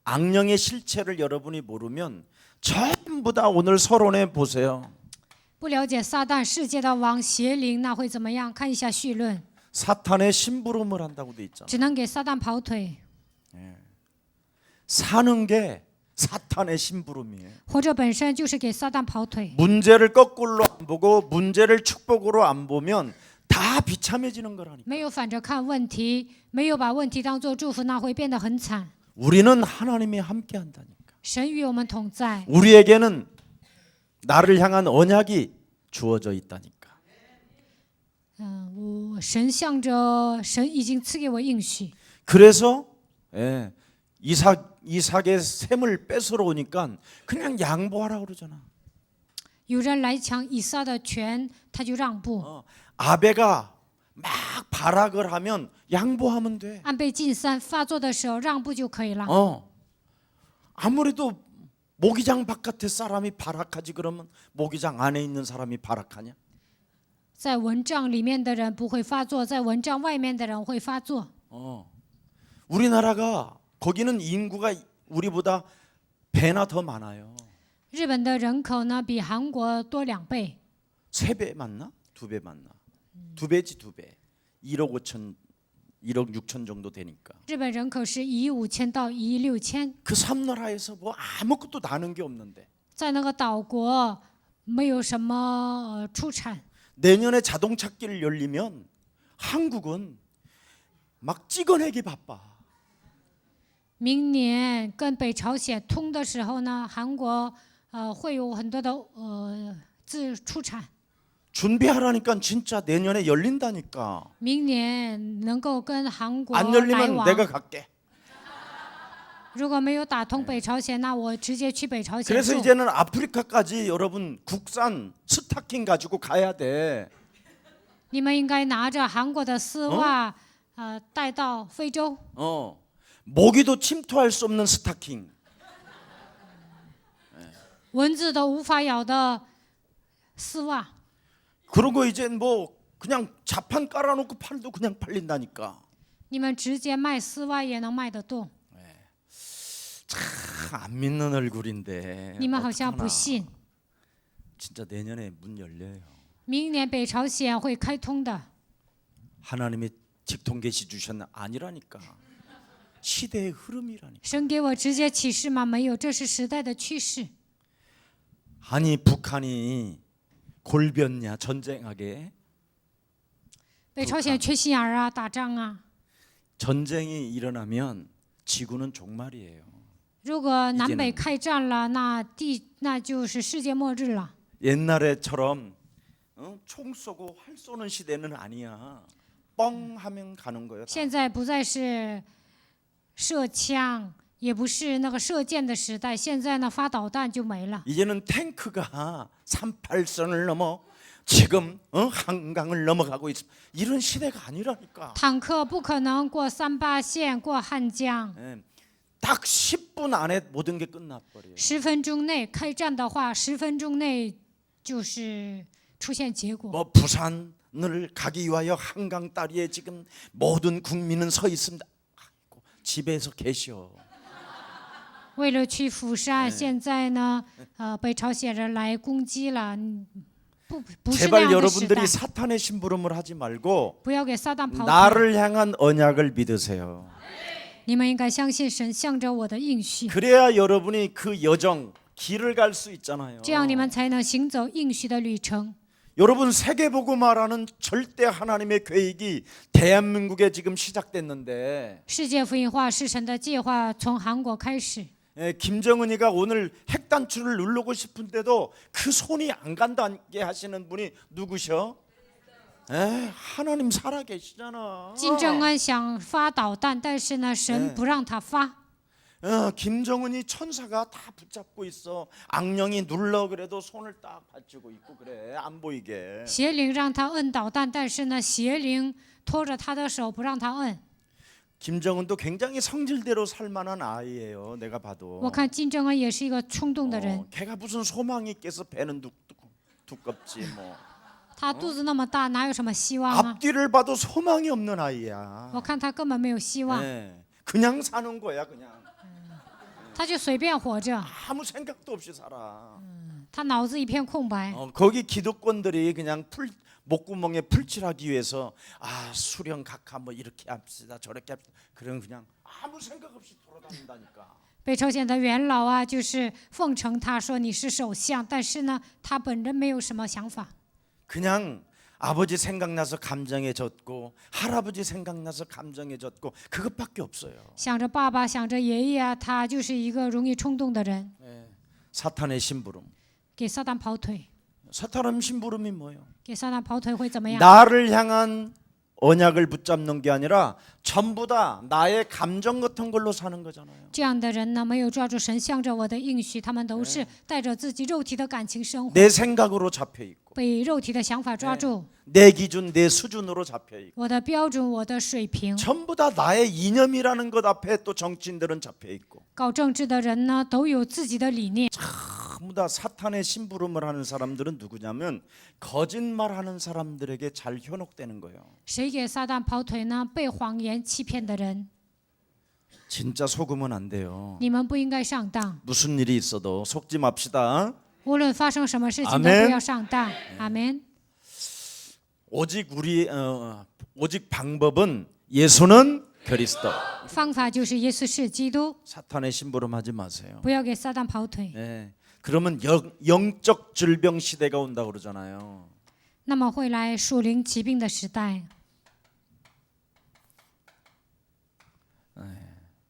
악령의 실체를 여러분이 모르면 전부 다 오늘 서론에 보세요. 不了解撒旦世界的王邪灵，那会怎么样？看一下绪论， 사탄의 심부름을 한다고 돼 있잖아. 只能给撒旦跑腿， 사는 게 사탄의 심부름이에요. 活着本身就是给撒旦跑腿。 문제를 거꾸로 안 보고 문제를 축복으로 안 보면 다 비참해지는 거라니까. 没有反着看问题，没有把问题当作祝福，那会变得很惨。 우리는 하나님이 함께 한다니까. 神与我们同在， 우리에게는 나를 향한 언약이 주어져 있다니까. 神向着神已经赐给我应许， 그래서 이삭의 샘을 뺏으러 오니까 그냥 양보하라 그러잖아. 有人来抢以撒的权，他就让步。 아베가 막 발악을 하면 양보하면 돼. 按被禁三发作的时候，让步就可以了。 아무래도 모기장 바깥에 사람이 발악하지 그러면 모기장 안에 있는 사람이 발악하냐? 在蚊帐里面的人不会发作，在蚊帐外面的人会发作。 우리나라가 거기는 인구가 우리보다 배나 더 많아요. 日本的人口呢比韩国多2倍， 3배 맞나? 2배 맞나? 2배지 2배. 1억 5천, 1억 6천 정도 되니까. 日本人口是15000到16000， 그 섬나라에서 뭐 아무것도 나는 게 없는데 在那个岛国没有什么出产。 내년에 자동차 길 열리면 한국은 막 찍어내기 바빠. 明年跟北朝鲜通的时候呢，韩国会有很多的出产。 준비하라니까 진짜 내년에 열린다니까. 明年能够跟韩国 안 来 열리면 往。 내가 갈게. 如果没有打通北朝鲜，那我直接去北朝鲜 그래서 住。 이제는 아프리카까지 여러분 국산 스타킹 가지고 가야 돼. 你们应该拿着韩国的丝袜，带到非洲。 모기도 침투할 수 없는 스타킹. 蚊子都无法咬的丝袜。 그러고 이제 뭐 그냥 자판 깔아놓고 팔도 그냥 팔린다니까. 你们直接卖丝袜也能卖得动。 참 안 믿는 얼굴인데. 你们好像 어떡하나. 不信。 진짜 내년에 문 열려요. 明年北朝鲜会开通的。 하나님이 직통 계시 주셨나? 아니라니까. 시대의 흐름이라니까. 神给我直接启示吗？没有，这是时代的趋势。 아니 북한이 골변냐 전쟁하게. 北朝鲜缺心眼儿啊，打仗啊。 전쟁이 일어나면 지구는 종말이에요. 如果南北开战了，那就是世界末日了。 옛날에처럼 총 쏘고 활 쏘는 시대는 아니야. 뻥 하면 가는 거예요. 다. 现在不再是射枪，也不是那个射箭的时代，现在呢发导弹就没了。 이제는 탱크가 38선을 넘어 지금 한강을 넘어가고 있어. 이런 시대가 아니라니까. 坦克不可能过38线、过汉江， 예, 딱 10분 안에 모든 게 끝나버려요. 10分钟内开战的话，10分钟内就是出现结果。 뭐 부산을 가기 위하여 한강 다리에 지금 모든 국민은 서 있습니다. 아이고, 집에서 계셔. 为了去釜山，现在呢，北朝鲜人来攻击了，不是那 제발 样的时代 여러분들이 。 사탄의 심부름을 하지 말고 不要给撒旦跑腿， 나를 향한 언약을 믿으세요. 你们应该相信神向着我的应许， 그래야 여러분이 그 여정 길을 갈 수 있잖아요. 这样你们才能行走应许的旅程。 여러분 세계복음화라는 절대 하나님의 계획이 대한민국에 지금 시작됐는데 世界福音化是神的计划，从韩国开始。 김정은이가 오늘 핵 단추를 누르고 싶은데도 그 손이 안 간다게 하시는 분이 누구셔? 하나님 살아계시잖아. 金正恩想发导弹，但是呢，神不让他发。 김정은이 천사가 다 붙잡고 있어. 악령이 눌러 그래도 손을 딱 받치고 있고 그래. 안 보이게. 邪灵让他摁导弹，但是呢，邪灵拖着他的手不让他摁。 김정은도 굉장히 성질대로 살 만한 아이예요. 내가 봐도. 我看金正恩也是一个冲动的人， 걔가 무슨 소망이 있겠어. 배는 두껍지 뭐. 他肚子那么大，哪有什么希望啊？ 앞뒤를 봐도 소망이 없는 아이야. 我看他根本没有希望， 그냥 사는 거야 그냥. 他就随便活着， 아무 생각도 없이 살아. 他脑子一片空白。 거기 기득권들이 그냥 목구멍에 풀칠하기 위해서 수령 각하 뭐 이렇게 합시다 저렇게 합시다. 그럼 그냥 아무 생각 없이 돌아다닌다니까. 北朝鲜的元老啊，就是奉承他说你是首相，但是呢，他本人没有什么想法， 그냥 아버지 생각나서 감정에 젖고 할아버지 생각나서 감정에 젖고 그것밖에 없어요. 想着爸爸，想着爷爷啊，他就是一个容易冲动的人， 사탄의 심부름. 给撒旦跑腿， 사탄의 심부름이 뭐예요? 给撒旦跑腿会怎么样？ 나를 향한 언약을 붙잡는 게 아니라 전부 다 나의 감정 같은 걸로 사는 거잖아요. 这样的人呢，没有抓住神向着我的应许，他们都是带着自己肉体的感情生活， 내 생각으로 잡혀 있고 被肉体的想法抓住。 내 기준, 내 수준으로 잡혀 있고 我的标准，我的水平。 전부 다 나의 이념이라는 것 앞에 또 정치인들은 잡혀 있고 搞政治的人呢，都有自己的理念。 전부 다 사탄의 심부름을 하는 사람들은 누구냐면 거짓말하는 사람들에게 잘 현혹되는 거예요. 谁给撒旦跑腿呢？被谎言欺骗的人。 진짜 속으면 안 돼요. 你们不应该上当， 무슨 일이 있어도 속지 맙시다. 无论发生什么事情都 아멘 不要上当。阿门。 오직 방법은 예수는 그리스도. 方法就是耶稣是基督， 사탄의 심부름하지 마세요. 不要给撒旦跑腿。 네. 그러면 영적 질병 시대가 온다 그러잖아요. 那么会来属灵疾病的时代，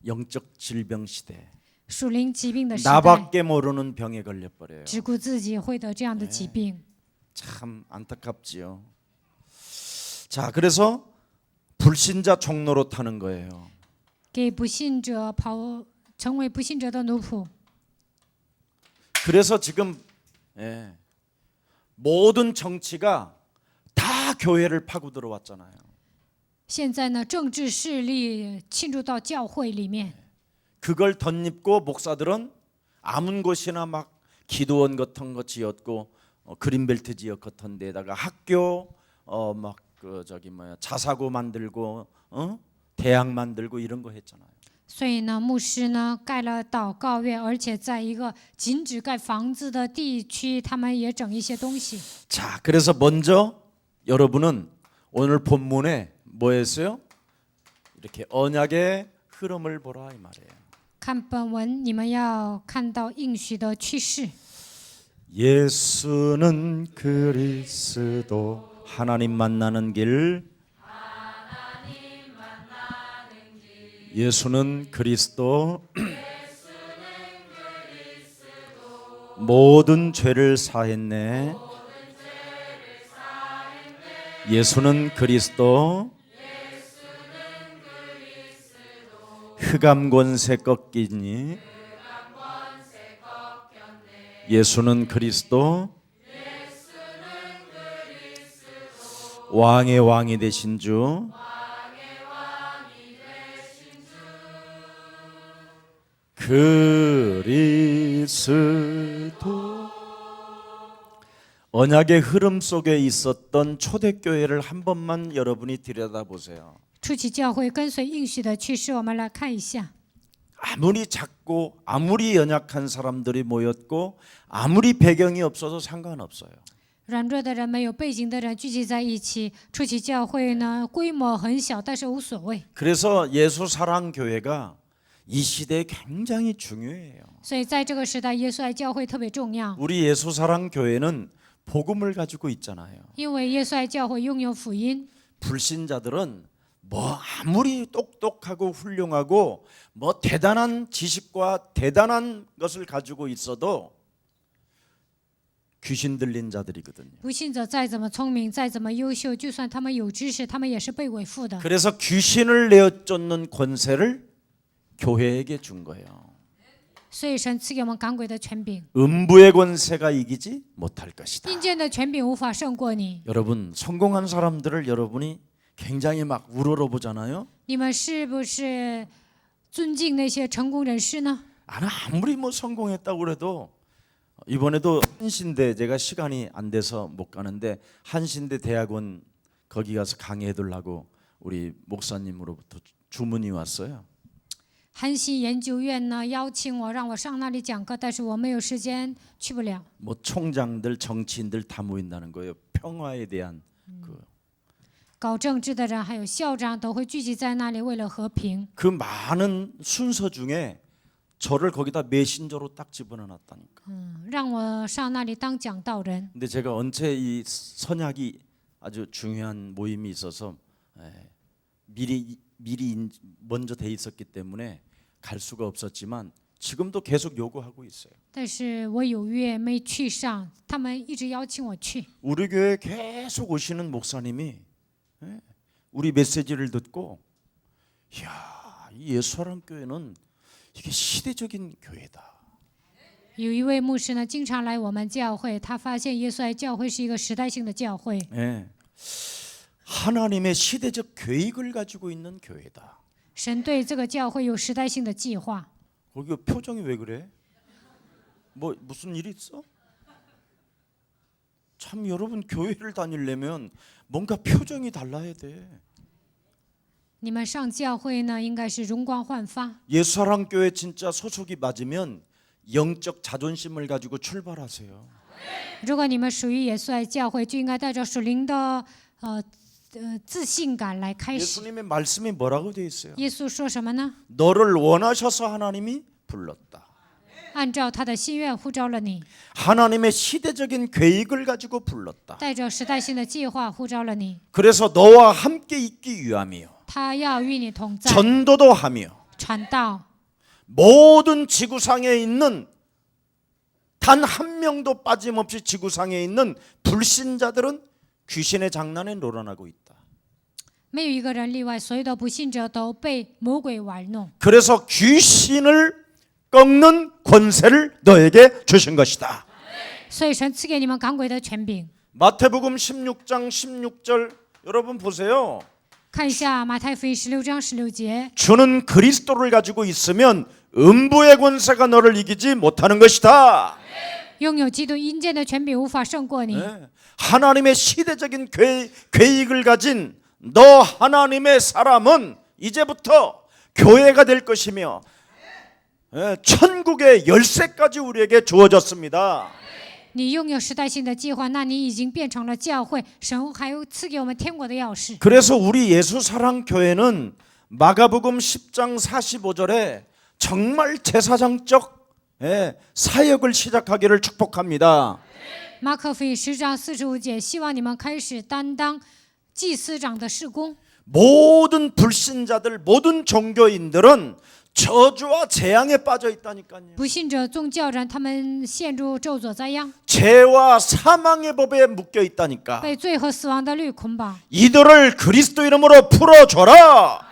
영적 질병 시대. 属灵疾病的时代， 나밖에 모르는 병에 걸려 버려요. 只顾自己会得这样的疾病。 참 안타깝지요. 자, 그래서 불신자 종로로 타는 거예요. 给不信者成为不信者的奴仆。 그래서 지금 모든 정치가 다 교회를 파고 들어왔잖아요. 现在呢，政治势力侵入到教会里面， 그걸 덧입고 목사들은 아문 곳이나 막 기도원 같은 거 지었고 그린벨트 지역 같은 데다가 학교 자사고 만들고 대학 만들고 이런 거 했잖아요. 所以呢，牧师呢盖了祷告院，而且在一个禁止盖房子的地区，他们也整一些东西。 자, 그래서 먼저 여러분은 오늘 본문에 뭐 했어요? 이렇게 언약의 흐름을 보라 이 말이에요. 看本文，你们要看到应许的趋势。 예수는 그리스도 하나님 만나는 길. 예수는 그리스도 모든 죄를 사했네. 예수는 그리스도 흑암 권세 꺾이니 예수는 그리스도 왕의 왕이 되신 주 그리스도. 언약의 흐름 속에 있었던 초대교회를 한 번만 여러분이 들여다보세요. 初期教会跟随应许的趋势，我们来看一下。 아무리 작고 아무리 연약한 사람들이 모였고 아무리 배경이 없어도 상관없어요. 软弱的人、没有背景的人聚集在一起，初期教会呢规模很小，但是无所谓。 그래서 예수 사랑 교회가 이 시대에 굉장히 중요해요. 所以在这个时代，耶稣爱教会特别重要， 우리 예수 사랑 교회는 복음을 가지고 있잖아요. 因为耶稣爱教会拥有福音。 불신자들은 뭐 아무리 똑똑하고 훌륭하고 뭐 대단한 지식과 대단한 것을 가지고 있어도 귀신 들린 자들이거든요. 不信者再怎么聪明，再怎么优秀，就算他们有知识，他们也是被伪附的。 그래서 귀신을 내어쫓는 권세를 교회에게 준 거예요. 所以神赐给我们赶鬼的权柄， 음부의 권세가 이기지 못할 것이다. 阴间的权柄无法胜过你。 여러분 성공한 사람들을 여러분이 굉장히 막 우러러보잖아요. 你们是不是尊敬那些成功人士呢？ 아무리 뭐 성공했다고 그래도 이번에도 한신대 제가 시간이 안 돼서 못 가는데 한신대 대학원 거기 가서 강의해달라고 우리 목사님으로부터 주문이 왔어요. 韩信研究院呢邀请我，让我上那里讲课，但是我没有时间，去不了。 뭐 총장들 정치인들 다 모인다는 거예요. 평화에 대한 그 搞政治的人还有校长都会聚集在那里，为了和平。 그 많은 순서 중에 저를 거기다 메신저로 딱 집어넣었다니까. 让我上那里当讲道人。 근데 제가 언제 이 선약이 아주 중요한 모임이 있어서 미리 먼저 돼 있었기 때문에 갈 수가 없었지만 지금도 계속 요구하고 있어요. 但是我有约没去上，他们一直邀请我去。 우리 교회 계속 오시는 목사님이 우리 메시지를 듣고 이야, 이 예수사랑 교회는 이게 시대적인 교회다. 有一位牧师呢，经常来我们教会，他发现耶稣爱教会是一个时代性的教会， 예. 하나님의 시대적 계획을 가지고 있는 교회다. 神对这个教会有时代性的计划。 거기 표정이 왜 그래? 뭐 무슨 일 있어? 참 여러분 교회를 다니려면 뭔가 표정이 달라야 돼. 你们上教会呢，应该是容光焕发。 예수사랑 교회 진짜 소속이 맞으면 영적 자존심을 가지고 출발하세요. 如果你们属于耶稣爱教会，就应该带着属灵的自信感来开始。 예수님의 말씀이 뭐라고 돼 있어요? 耶稣说什么呢？ 너를 원하셔서 하나님이 불렀다. 按照他的心愿呼召了你， 하나님의 시대적인 계획을 가지고 불렀다. 带着时代性的计划呼召了你。 그래서 너와 함께 있기 위함이요. 他要与你同在， 전도도 하며 传道。 모든 지구상에 있는 단 한 명도 빠짐없이 지구상에 있는 불신자들은 귀신의 장난에 놀아나고 있다. 没有一个人例外，所有的不信者都被魔鬼玩弄。 그래서 귀신을 꺾는 권세를 너에게 주신 것이다. 所以神赐给你们赶鬼的权柄。 마태복음 16장 16절 여러분 보세요. 看一下马太福音16章16节， 주는 그리스도를 가지고 있으면 음부의 권세가 너를 이기지 못하는 것이다. 拥有基督阴间的权柄无法胜过你。 네. 하나님의 시대적인 계획을 가진 너 하나님의 사람은 이제부터 교회가 될 것이며 천국의 열쇠까지 우리에게 주어졌습니다. 你拥有时代性的计划，那你已经变成了教会，神还有赐给我们天国的钥匙。 그래서 우리 예수사랑교회는 마가복음 10장 45절에 정말 제사장적 사역을 시작하기를 축복합니다. 马可福音10章45节，希望你们开始担当祭司长的事工。 모든 불신자들, 모든 종교인들은 저주와 재앙에 빠져 있다니까요. 不信者宗教人，他们陷入咒诅灾殃， 죄와 사망의 법에 묶여 있다니까. 被罪和死亡的律捆绑。 이들을 그리스도 이름으로 풀어줘라.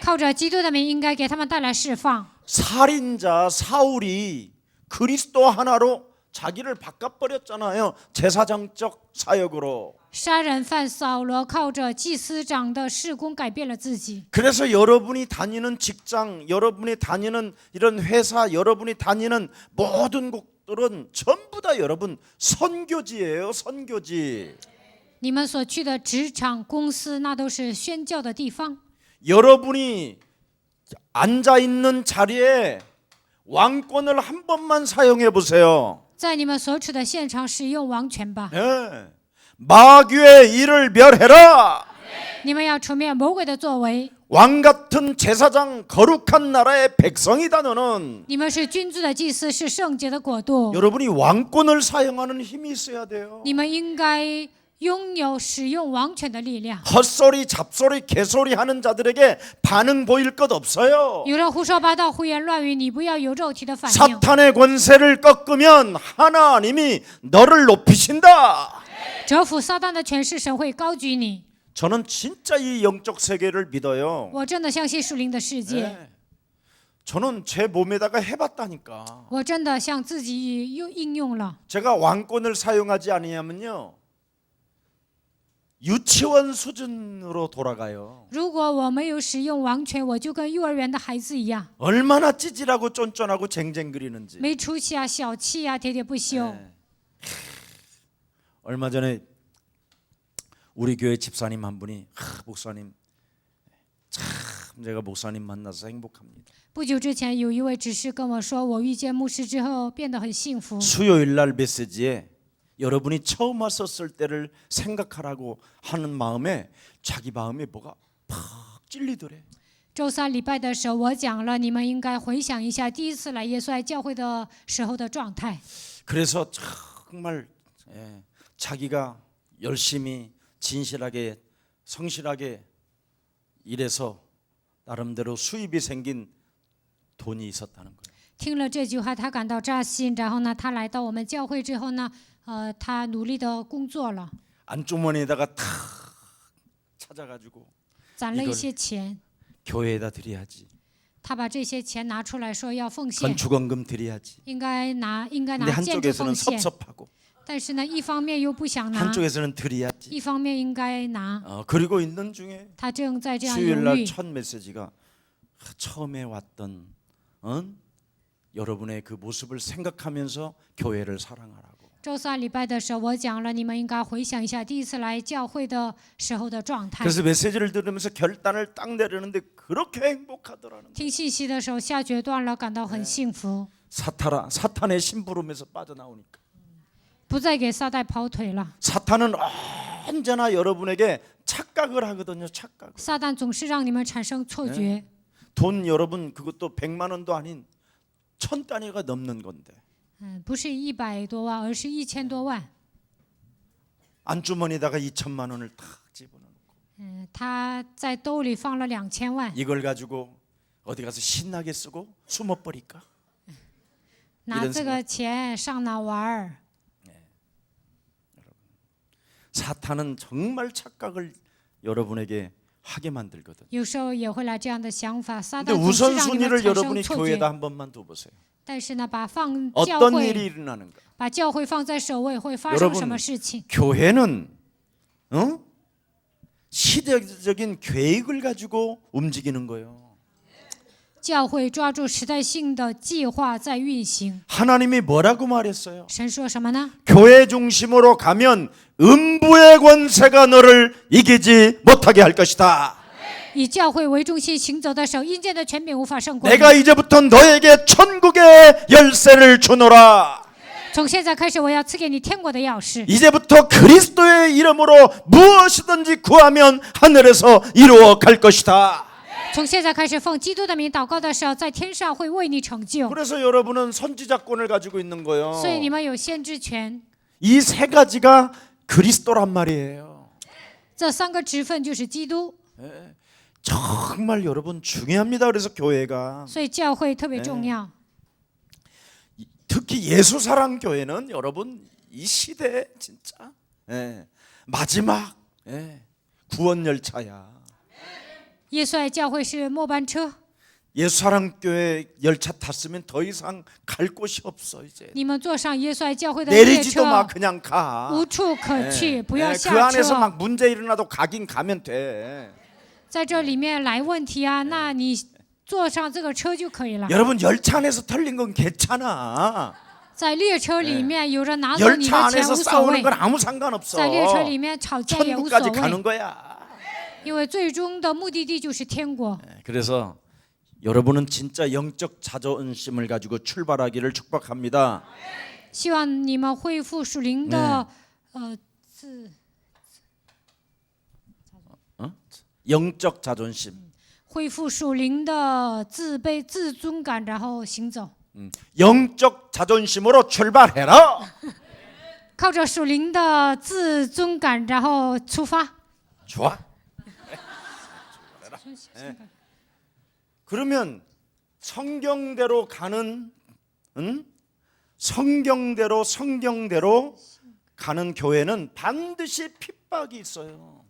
靠着基督的名，应该给他们带来释放。 살인자 사울이 그리스도 하나로 자기를 바꿔버렸잖아요. 제사장적 사역으로. 杀人犯扫罗靠着祭司长的事工改变了自己。 그래서 여러분이 다니는 직장, 여러분이 다니는 이런 회사, 여러분이 다니는 모든 곳들은 전부 다 여러분 선교지예요. 선교지. 你们所去的职场、公司，那都是宣教的地方。 여러분이 앉아 있는 자리에 왕권을 한 번만 사용해 보세요. 在你们所处的现场使用王权吧。 예. 마귀의 일을 멸해라. 你们要除灭魔鬼的作为。 왕 같은 제사장, 거룩한 나라의 백성이다 너는. 你们是君尊的祭司，是圣洁的国度。 여러분이 왕권을 사용하는 힘이 있어야 돼요. 你们应该拥有使用王权的力量。 헛소리, 잡소리, 개소리 하는 자들에게 반응 보일 것 없어요. 有人胡说八道、胡言乱语，你不要有肉体的反应。 사탄의 권세를 꺾으면 하나님이 너를 높이신다. 折服撒旦的权势，神会高举你。 저는 진짜 이 영적 세계를 믿어요. 我真的相信属灵的世界， 네. 저는 제 몸에다가 해봤다니까. 我真的向自己应用了。 제가 왕권을 사용하지 않으면요 유치원 수준으로 돌아가요. 如果我没有使用王权，我就跟幼儿园的孩子一样， 얼마나 찌질하고 쫀쫀하고 쟁쟁거리는지. 没出息啊、小气啊、喋喋不休。 네. 얼마 전에 우리 교회 집사님 한 분이 목사님 참 제가 목사님 만나서 행복합니다. 不久之前，有一位执事跟我说，我遇见牧师之后变得很幸福。 수요일 날 메시지에 여러분이 처음 왔었을 때를 생각하라고 하는 마음에 자기 마음에 뭐가 팍 찔리더래. 周三礼拜的时候，我讲了，你们应该回想一下第一次来耶稣爱教会的时候的状态。 그래서 정말 자기가 열심히 진실하게 성실하게 일해서 나름대로 수입이 생긴 돈이 있었다는 거예요. 听了这句话，他感到扎心。然后呢，他来到我们教会之后呢，他努力的工作了， 안주머니에다가 탁 찾아가지고 攒了一些钱。 교회에다 드려야지. 他把这些钱拿出来说要奉献， 건축원금 드려야지. 应该拿 근데 建筑 한쪽에서는 奉献。 섭섭하고 但是呢，一方面又不想拿， 한쪽에서는 드려야지. 一方面应该拿。 그리고 있는 중에 他正在这样 수요일 犹 날 豫。 첫 메시지가 처음에 왔던 여러분의 그 모습을 생각하면서 교회를 사랑하라고. 周三礼拜的时候，我讲了，你们应该回想一下第一次来教会的时候的状态。 그래서 메시지를 들으면서 결단을 딱 내리는데 그렇게 행복하더라는 거예요. 听信息的时候下决断了，感到很幸福， 사탄의 심부름에서 빠져나오니까. 不再给撒旦跑腿了。 사탄은 언제나 여러분에게 착각을 하거든요. 착각. 撒旦总是让你们产生错觉。 돈 여러분 그것도 100만 원도 아닌 1000 단위가 넘는 건데. 不是100多万，而是1000多万。 안주머니에다가 2천만 원을 탁 집어넣고 他在兜里放了2000万， 이걸 가지고 어디 가서 신나게 쓰고 숨어버릴까? 拿这个钱上哪玩儿？ 사탄은 정말 착각을 여러분에게 하게 만들거든. 有时候也会来这样的想法，撒 근데 旦总是让你们 우선순위를 产生 여러분이 错 교회에다 觉。 한 번만 둬보세요. 但是呢，把教 어떤 会 일이 일어나는가? 把教会放在首位，会发生什么 여러분 事情？ 교회는 시대적인 계획을 가지고 움직이는 거예요. 教会抓住时代性的计划在运行。 하나님이 뭐라고 말했어요? 神说什么呢？ 교회 중심으로 가면 음부의 권세가 너를 이기지 못하게 할 것이다. 以教会为中心行走的时候，阴间的权柄无法胜过你。 내가 이제부터 너에게 천국의 열쇠를 주노라. 从现在开始，我要赐给你天国的钥匙。 이제부터 그리스도의 이름으로 무엇이든지 구하면 하늘에서 이루어 갈 것이다. 从现在开始，奉基督的名祷告的时候，在天上会为你成就。 그래서 여러분은 선지자권을 가지고 있는 거예요. 所以你们有先知权。 이 세 가지가 그리스도란 말이에요. 这3个职分就是基督。 정말 여러분 중요합니다. 그래서 교회가 所以教会特别重要。 특히 예수사랑 교회는 여러분 이 시대 진짜 마지막 구원 열차야. 耶稣爱教会是末班车， 예수사랑 교회 열차 탔으면 더 이상 갈 곳이 없어 이제. 你们坐上耶稣爱教会的列 내리지도 마 车， 그냥 가. 无处可去，不要 그 下 안에서 车。 막 문제 일어나도 가긴 가면 돼. 在这里面来问题啊，那你坐上这个车就可以了。 여러분 열차 안에서 털린 건 괜찮아. 在列车里面有人拿走你 열차 的钱 안에서 无所 싸우는 谓， 건 아무 상관없어. 在列车里面吵架也无所 천국까지 谓， 가는 거야. 因为最终的目的地就是天国。 그래서 여러분은 진짜 영적 자존심을 가지고 출발하기를 축복합니다. 希望你们恢复属灵的自 영적 자존심. 恢复属灵的自卑、自尊感，然后行走。 영적 자존심으로 출발해라. 靠着属灵的自尊感，然后出发。 좋아. 그러면 성경대로 가는 성경대로 가는 교회는 반드시 핍박이 있어요.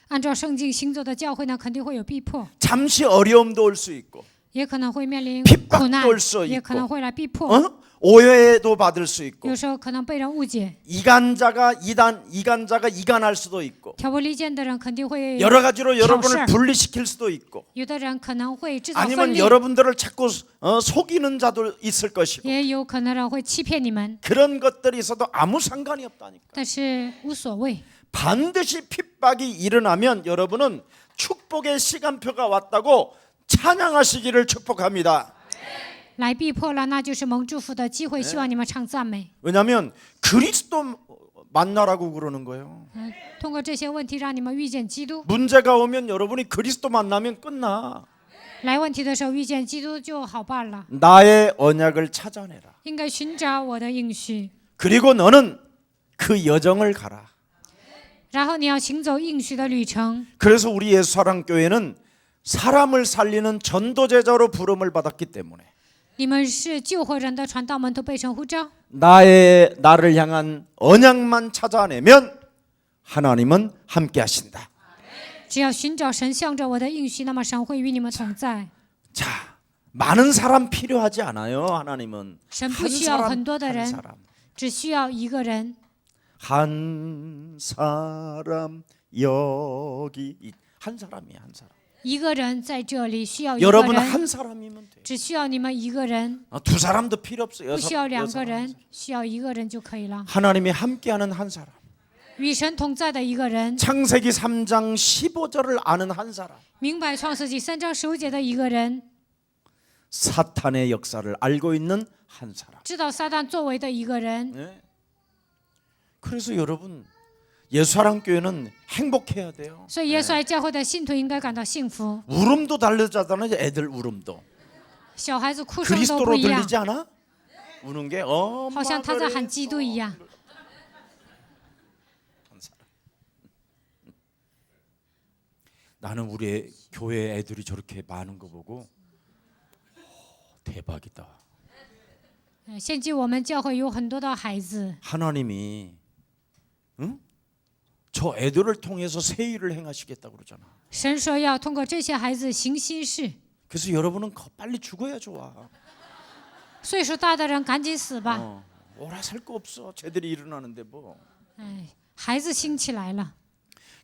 按照圣经行走的教会呢，肯定会有逼迫， 잠시 어려움도 올 수 있고 也可能会面临 핍박도 苦难 올수， 也可能会来逼迫。 오해도 받을 수 있고 有时候可能被人误解， 이간자가 이간할 수도 있고 挑拨离间的人肯定会， 여러 가지로 여러분을 샤오샤. 분리시킬 수도 있고 有的人可能会制造分 아니면 裂， 여러분들을 자꾸 속이는 자도 있을 것이고 也有可能人会欺骗你们， 그런 것들이 있어도 아무 상관이 없다니까. 但是无所谓。 반드시 핍박이 일어나면 여러분은 축복의 시간표가 왔다고 찬양하시기를 축복합니다. 来逼迫了，那就是蒙祝福的机会。希望你们唱赞美。 왜냐하면 그리스도 만나라고 그러는 거예요. 通过这些问题，让你们遇见基督。 문제가 오면 여러분이 그리스도 만나면 끝나. 来问题的时候遇见基督就好办了。 나의 언약을 찾아내라. 应该寻找我的应许， 그리고 너는 그 여정을 가라. 然后你要行走应许的旅程。 그래서 우리 예수사랑교회는 사람을 살리는 전도제자로 부름을 받았기 때문에 你们是救活人的传道门徒，被神呼召。 나를 향한 언약만 찾아내면 하나님은 함께 하신다. 只要寻找神向着我的应许，那么神会与你们同在。 자, 많은 사람 필요하지 않아요. 하나님은 神不需要很多的 한 人， 사람, 只需要一个人。 한 사람 여기 한 사람이야, 한 사람. 一个人在这里需要一个 여러분 人， 한 사람이면 돼. 只需要你们一个人， 두 사람도 필요 없어요. 不需要两 여섯 个 사람. 人，需要一个人就可以了。 하나님이 함께하는 한 사람. 与神同在的一个人， 창세기 3장 15절을 아는 한 사람. 明白创世纪3章15节的一个人， 사탄의 역사를 알고 있는 한 사람. 知道撒旦作为的一个人。 네. 그래서 여러분 예수사랑교회는 행복해야 돼요. 所以耶稣爱教会的信徒应该感到幸福。 울음도 다르잖아요. 애들 울음도 小孩子哭声都不 그리스도로 一样， 들리지 않아? 우는 게 好像他在喊基督一样。 나는 우리 교회 애들이 저렇게 많은 거 보고 대박이다. 现今我们教会有很多的孩子， 하나님이 저 애들을 통해서 새 일을 행하시겠다고 그러잖아. 神说要通过这些孩子行新事。 그래서 여러분은 빨리 죽어야 좋아. 岁数大的人赶紧死吧！ 오라 살 거 없어. 쟤들이 일어나는데 뭐. 哎，孩子兴起来了，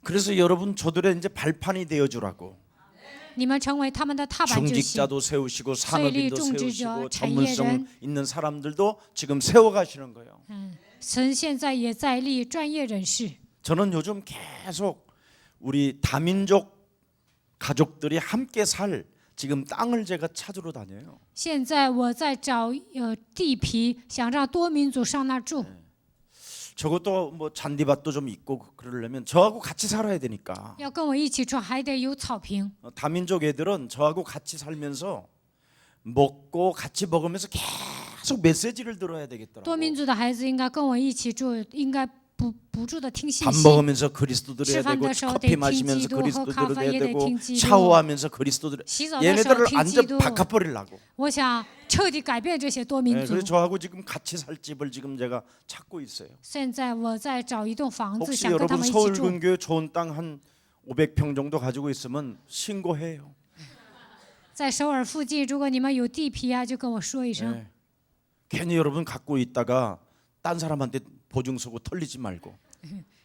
그래서 여러분 저들의 이제 발판이 되어 주라고. 你们成为他们的踏板就行。 중직자도 세우시고 산업인도 세우시고产业 전문성 人 있는 사람들도 지금 세워 가시는 거예요. 神现在也在立专业人士。 저는 요즘 계속 우리 다민족 가족들이 함께 살 지금 땅을 제가 찾으러 다녀요. 现在我在找地皮，想让多民族上那儿住。 저것도 뭐 잔디밭도 좀 있고 그러려면 저하고 같이 살아야 되니까. 要跟我一起住，还得有草坪。 다민족 애들은 저하고 같이 살면서 먹고 같이 먹으면서 계속 메시지를 들어야 되겠더라고. 多民族的孩子应该跟我一起住，应该不住的听信 밥 息。 먹으면서 그리스도 들어야 吃饭 되고 的时候 커피 得听 마시면서 基督，喝 그리스도 咖 들어야 啡也得 되고 听基督， 샤워하면서 그리스도 들어 洗澡的时候 얘네들을 听基 완전 督。 바꿔버리려고. 我想彻底改变这些多民 네, 族。 그래서 저하고 지금 같이 살 집을 지금 제가 찾고 있어요. 现在我在找一栋房子， 혹시 想跟他 여러분 们一起住。 서울근교에 좋은 땅 한 500평 정도 가지고 있으면 신고해요. 在首尔附近，如果你们有地皮啊，就跟我说一声。 네. 괜히 여러분 갖고 있다가 딴 사람한테 보증 서고 털리지 말고.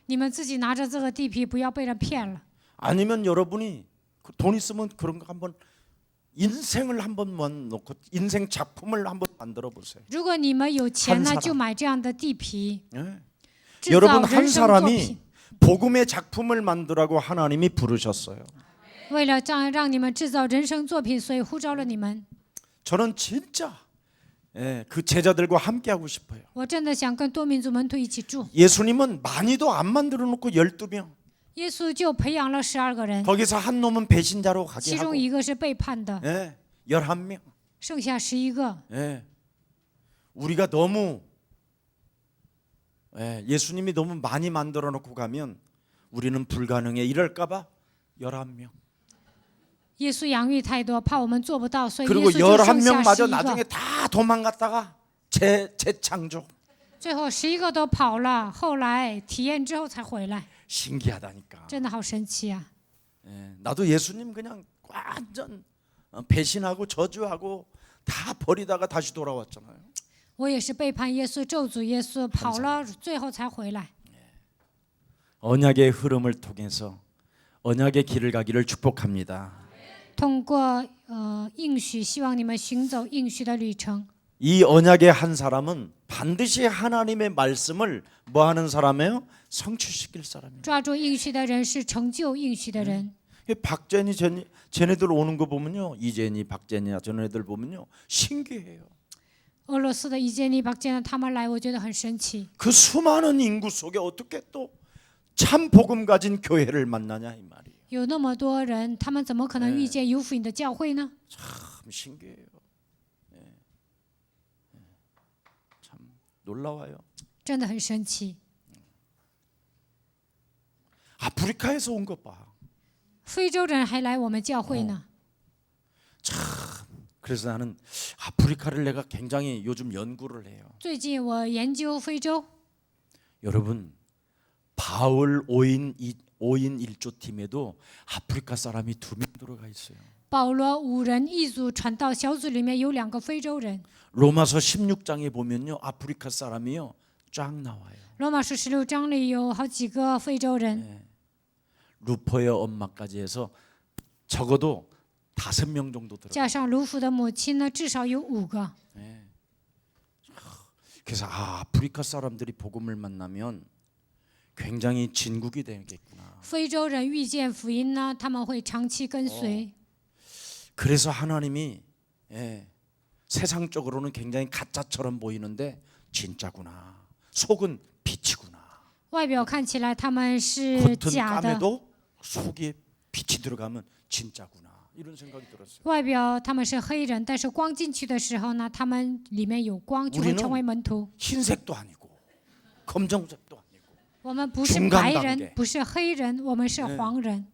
你们自己拿着这个地皮，不要被人骗了。 아니면 여러분이 돈 있으면 그런 거 한번 인생을 한번 놓고 인생 작품을 한번 만들어 보세요. 如果你们有钱 한 呢， 사람 就买这样的地皮， 네. 制造 여러분 人 한 生作 사람이 品。 복음의 작품을 만들라고 하나님이 부르셨어요. 为了这样让你们制造人生作品，所以呼召了你们。 저는 진짜 그 제자들과 함께 하고 싶어요. 我真的想跟多民族门徒一起住。 예수님은 많이도 안 만들어 놓고 12명. 耶稣就培养了12个人， 거기서 한 놈은 배신자로 가게 其 하고 中一个是背叛的， 11명. 剩下11个。 우리가 너무 예수님이 너무 많이 만들어 놓고 가면 우리는 불가능해 이럴까 봐 11명. 耶稣养育太多，怕我们做不到，所以耶 그리고 稣就剩下 11명마저 11 나중에 个。 다 도망갔다가 재창조. 最后11个都跑了，后来体验之后才回来， 신기하다니까. 真的好神奇啊！ 나도 예수님 그냥 완전 배신하고 저주하고 다 버리다가 다시 돌아왔잖아요. 我也是背叛耶稣、咒诅耶稣，跑了，最后才回来。 언약의 흐름을 통해서 언약의 길을 가기를 축복합니다. 通过应许，希望你们行走应许的旅程。 이 언약의 한 사람은 반드시 하나님의 말씀을 뭐 하는 사람이에요? 성취시킬 사람이에요. 抓住应许的人是成就应许的人。 박제니 쟤네들 오는 거 보면요. 이제니 박제니 쟤네들 보면요. 신기해요. 俄罗斯的伊杰尼박제는他们来，我觉得很神奇。 그 수많은 인구 속에 어떻게 또 참 복음 가진 교회를 만나냐 이 말이에요. 有那么多人，他们怎么可能遇见有福音的教会呢？ 참 신기해요. 참 놀라워요. 真的很神奇。 아프리카에서 온 것 봐. 非洲人还来我们教会呢。 그래서 나는 아프리카를 내가 굉장히 요즘 연구를 해요. 最近我研究非洲， 여러분 바울 5인 1조 팀에도 아프리카 사람이 2명 들어가 있어요. 保罗5人一组传道小组里面有2个非洲人。 로마서 16장에 보면요. 아프리카 사람이요. 쫙 나와요. 罗马书16章里有好几个非洲人， 루퍼의 엄마까지 해서 적어도 5명 정도 들어가. 加上卢福的母亲呢，至少有5个。 그래서 아프리카 사람들이 복음을 만나면 굉장히 진국이 되겠구나. 非洲人遇见福音呢，他们会长期跟随。 그래서 하나님이 세상적으로는 굉장히 가짜처럼 보이는데 진짜구나. 속은 빛이구나. 外表看起来他们是 겉은 假的， 까매도 속에 빛이 들어가면 진짜구나. 이런 생각이 들었어요. 外表他们是黑人，但是光进去的时候呢，他们里面有光，就会成为门徒。 흰색도 아니고 검정색도 아니고 我们不是 중간 白 단계 人，不是黑人，我们是黄人。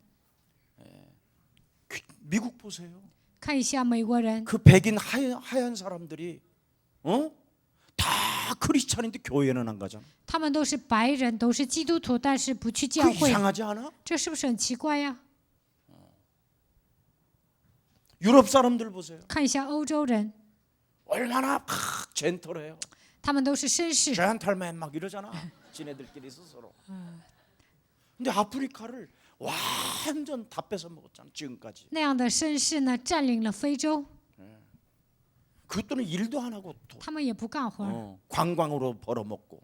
미국 보세요. 看一下美国人， 그 백인 하얀 사람들이 다 크리스찬인데 교회는 안 가잖아. 他们都是白人，都是基督徒，但是不去教 그 会， 이상하지 않아? 这是不是很奇怪呀？ 유럽 사람들 보세요. 看一下欧洲人， 얼마나 젠틀해요. 他们都是绅士， 젠틀맨 막 이러잖아. 지네들끼리 스스로. 근데 아프리카를 완전 다 뺏어 먹었잖아. 지금까지. 那样的绅士呢，占领了非洲， 그것들은 일도 안 하고 他们也不干活， 관광으로 벌어먹고.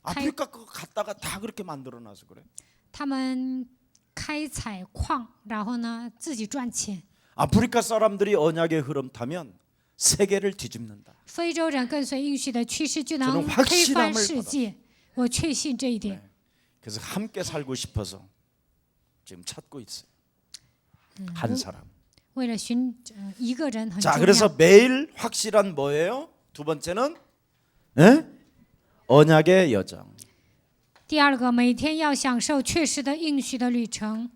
아프리카 거 갔다가 다 그렇게 만들어놔서 그래. 他们开采矿，然后呢自己赚钱。 아프리카 사람들이 언약의 흐름 타면 세계를 뒤집는다. 非洲人跟随应许的趋势，就能 저는 推翻 확실함을 世界。我确信这一点。 그래서 함께 살고 싶어서 지금 찾고 있어요. 한 사람. 为了一个人很 자, 重 그래서 要。 매일 확실한 뭐예요? 두 번째는 언약의 여정. 第二个，每天要享受确实的应许的旅程，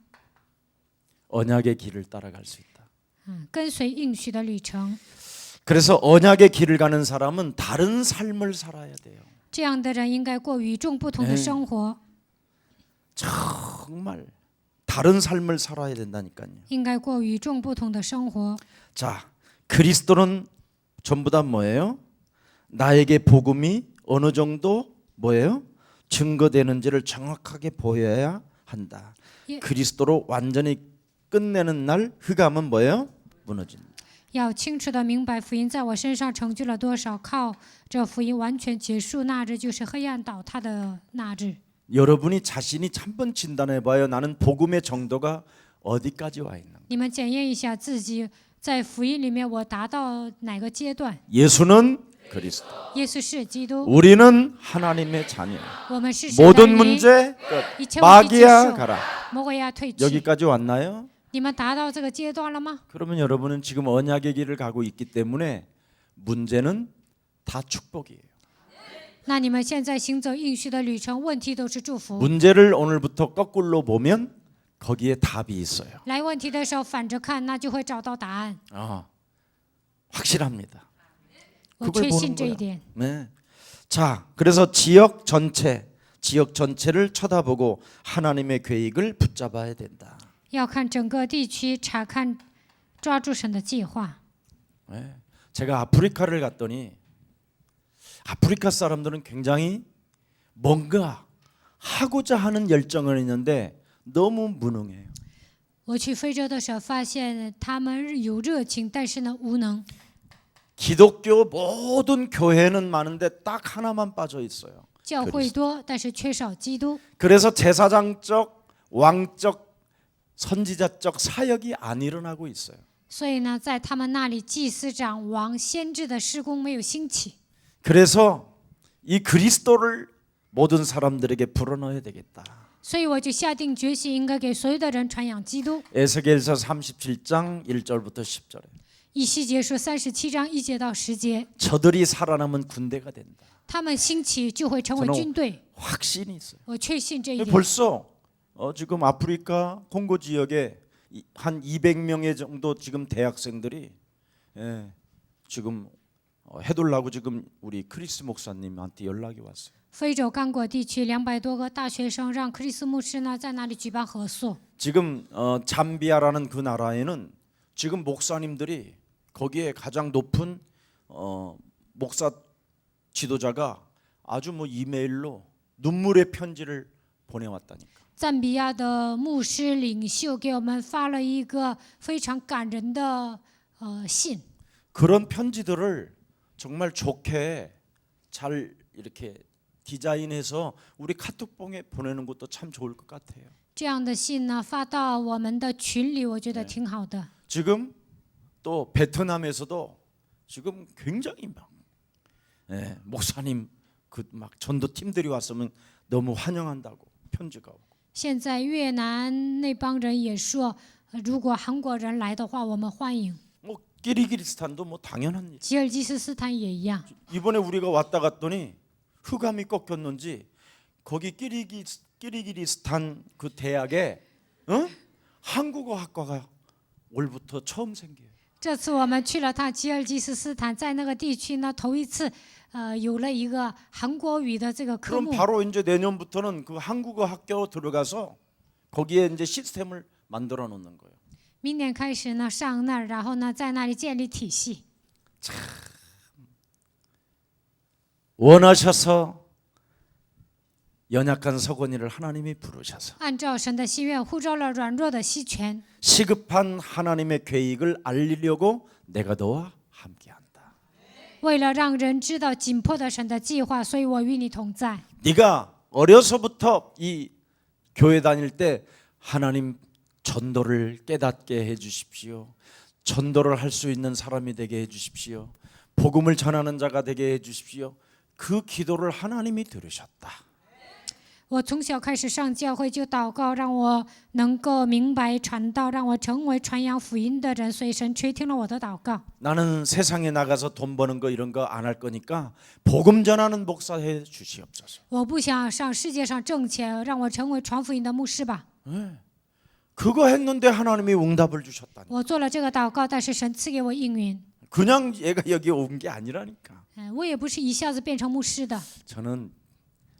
언약의 길을 따라갈 수 있다. 跟随应许的旅程。 그래서 언약의 길을 가는 사람은 다른 삶을 살아야 돼요. 这样的人应该过与众不同的生活， 정말 다른 삶을 살아야 된다니까요. 应该过与众不同的生活。 자, 그리스도는 전부 다 뭐예요? 나에게 복음이 어느 정도 뭐예요? 증거되는지를 정확하게 보여야 한다. 예. 그리스도로 완전히 끝내는 날 흑암은 뭐예요? 무너진다. 要清楚的明白福音在我身上成就了多少，靠这福音完全结束那日，就是黑暗倒塌的那日。 여러분이 자신이 한번 진단해 봐요. 나는 복음의 정도가 어디까지 와 있는. 你们检验一下自己，在福音里面我达到哪个阶段？ 예수는 그리스도. 耶稣是基督， 우리는 하나님의 자녀. 我们是神的 모든 儿女， 문제 끝. 一切问题结 마귀야 束， 가라. 魔鬼要退去。 여기까지 왔나요? 你们达到这个阶段了吗？ 그러면 여러분은 지금 언약의 길을 가고 있기 때문에 문제는 다 축복이에요. 那你们现在行走应许的旅程，问题都是祝福。 문제를 오늘부터 거꾸로 보면 거기에 답이 있어요. 来问题的时候反着看，那就会找到答案。 확실합니다. 我 그걸 确 보는 信这一 거야. 点。 네. 자, 그래서 지역 전체를 쳐다보고 하나님의 계획을 붙잡아야 된다. 要看整个地区，查看，抓住神的计划。 네. 제가 아프리카를 갔더니 아프리카 사람들은 굉장히 뭔가 하고자 하는 열정은 있는데 너무 무능해요. 我去非洲的时候，发现他们有热情，但是呢无能。 기독교 모든 교회는 많은데 딱 하나만 빠져 있어요. 教会多，但是缺少基督， 그래서 제사장적, 왕적, 선지자적 사역이 안 일어나고 있어요. 所以呢，在他们那里，祭司长、王、先知的施工没有兴起。 그래서 이 그리스도를 모든 사람들에게 불어넣어야 되겠다. 所以我就下定决心，应该给所有的人传扬基督。 에스겔서 37장 1절부터 10절에 以西结书37章1节到10节， 저들이 살아남은 군대가 된다. 他们兴起就会成为军队。 확신이 있어요. 我确信这一点。 벌써 지금 아프리카 콩고 지역에 한 200명의 정도 지금 대학생들이 지금 해달라고 지금 우리 크리스 목사님한테 연락이 왔어요. 非洲刚果地区200多个大学生让克里斯牧师呢在那里举办合宿。 지금 잠비아라는 그 나라에는 지금 목사님들이 거기에 가장 높은 목사 지도자가 아주 뭐 이메일로 눈물의 편지를 보내왔다니까. 赞比亚的牧师领袖给我们发了一个非常感人的信。 그런 편지들을 정말 좋게 잘 이렇게 디자인해서 우리 카톡방에 보내는 것도 참 좋을 것 같아요. 这样的信呢发到我们的群里，我觉得挺好的。 지금 또 베트남에서도 지금 굉장히 막 목사님 그 막 전도 팀들이 왔으면 너무 환영한다고 편지가 오고. 现在越南那帮人也说，如果韩国人来的话，我们欢迎。 뭐 키르기스탄도 뭐 당연한 일. 吉尔吉斯斯坦也一样。 이번에 우리가 왔다 갔더니 흑암이 꺾였는지 거기 키르기스탄 그 대학에 한국어 학과가 올부터 처음 생겨요. 这次我们去了趟吉尔吉斯斯坦，在那个地区呢，头一次，有了一个韩国语的这个科 그럼 目。 바로 이제 내년부터는 그 한국어 학교 들어가서 거기에 이제 시스템을 만들어 놓는 거예요. 明年开始呢，上那儿，然后呢，在那里建立体系。 원하셔서 연약한 서건이를 하나님이 부르셔서 按照神的心愿，呼召了软弱的西泉， 시급한 하나님의 계획을 알리려고 내가 너와 함께한다. 为了让人知道紧迫的神的计划，所以我与你同在。 네가 어려서부터 이 교회 다닐 때 하나님 전도를 깨닫게 해 주십시오. 전도를 할 수 있는 사람이 되게 해 주십시오. 복음을 전하는 자가 되게 해 주십시오. 그 기도를 하나님이 들으셨다. 我从小开始上教会就祷告，让我能够明白传道，让我成为传扬福音的人。所以神垂听了我的祷告。 나는 세상에 나가서 돈 버는 거 이런 거 안 할 거니까 복음 전하는 목사 해 주시옵소서. 我不想上世界上挣钱，让我成为传福音的牧师吧。 그거 했는데 하나님이 응답을 주셨다니. 我做了这个祷告，但是神赐给我应允。 그냥 얘가 여기 온 게 아니라니까. 我也不是一下子变成牧师的， 저는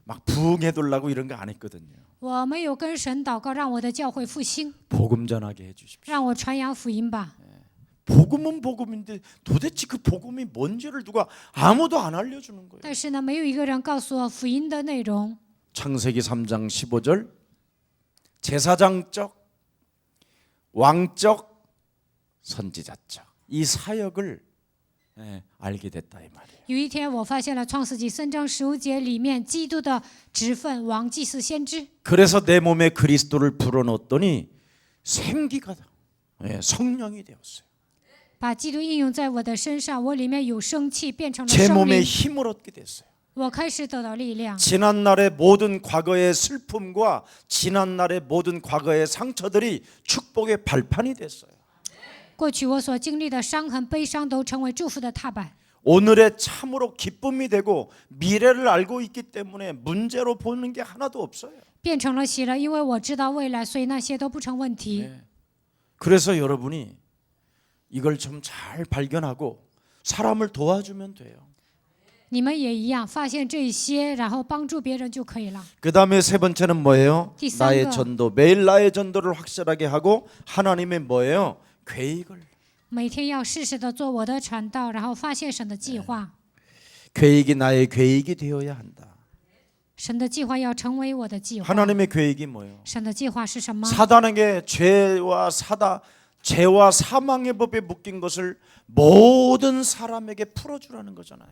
막 부흥해달라고 이런 거 안 했거든요. 我没有跟神祷告让我的教会复兴， 복음 전하게 해주십시오. 让我传扬福音吧。 복음은 복음인데 도대체 그 복음이 뭔지를 누가 아무도 안 알려주는 거예요. 但是呢，没有一个人告诉我福音的内容。 창세기 3장 15절 제사장적 왕적 선지자적 이 사역을 알게 됐다 이 말이에요. 有一天，我发现了创世纪3章15节里面基督的职分，王、祭司、先知。 그래서 내 몸에 그리스도를 불어넣었더니 생기가 성령이 되었어요. 把基督应用在我的身上，我里面有生气，变成了 제 生 몸에 灵。 힘을 얻게 됐어요. 我开始得到力量。 지난날의 모든 과거의 슬픔과 지난날의 모든 과거의 상처들이 축복의 발판이 됐어요. 过去我所经历的伤痕、悲伤都成为祝福的踏板。 오늘의 참으로 기쁨이 되고 미래를 알고 있기 때문에 문제로 보는 게 하나도 없어요. 变成了喜乐，因为我知道未来，所以那些都不成问题。 그래서 여러분이 이걸 좀 잘 발견하고 사람을 도와주면 돼요. 你们也一样，发现这一些，然后帮助别人就可以了。 그 다음에 세 번째는 뭐예요? 뒷상가. 나의 전도, 매일 나의 전도를 확실하게 하고 하나님의 뭐예요? 계획을. 每天要适时的做我的传道，然后发现神的计划。 계획이 나의 계획이 되어야 한다. 神的计划要成为我的计划。 하나님의 계획이 뭐예요? 神的计划是什么？ 사단에게 죄와 사망의 법에 묶인 것을 모든 사람에게 풀어주라는 거잖아요.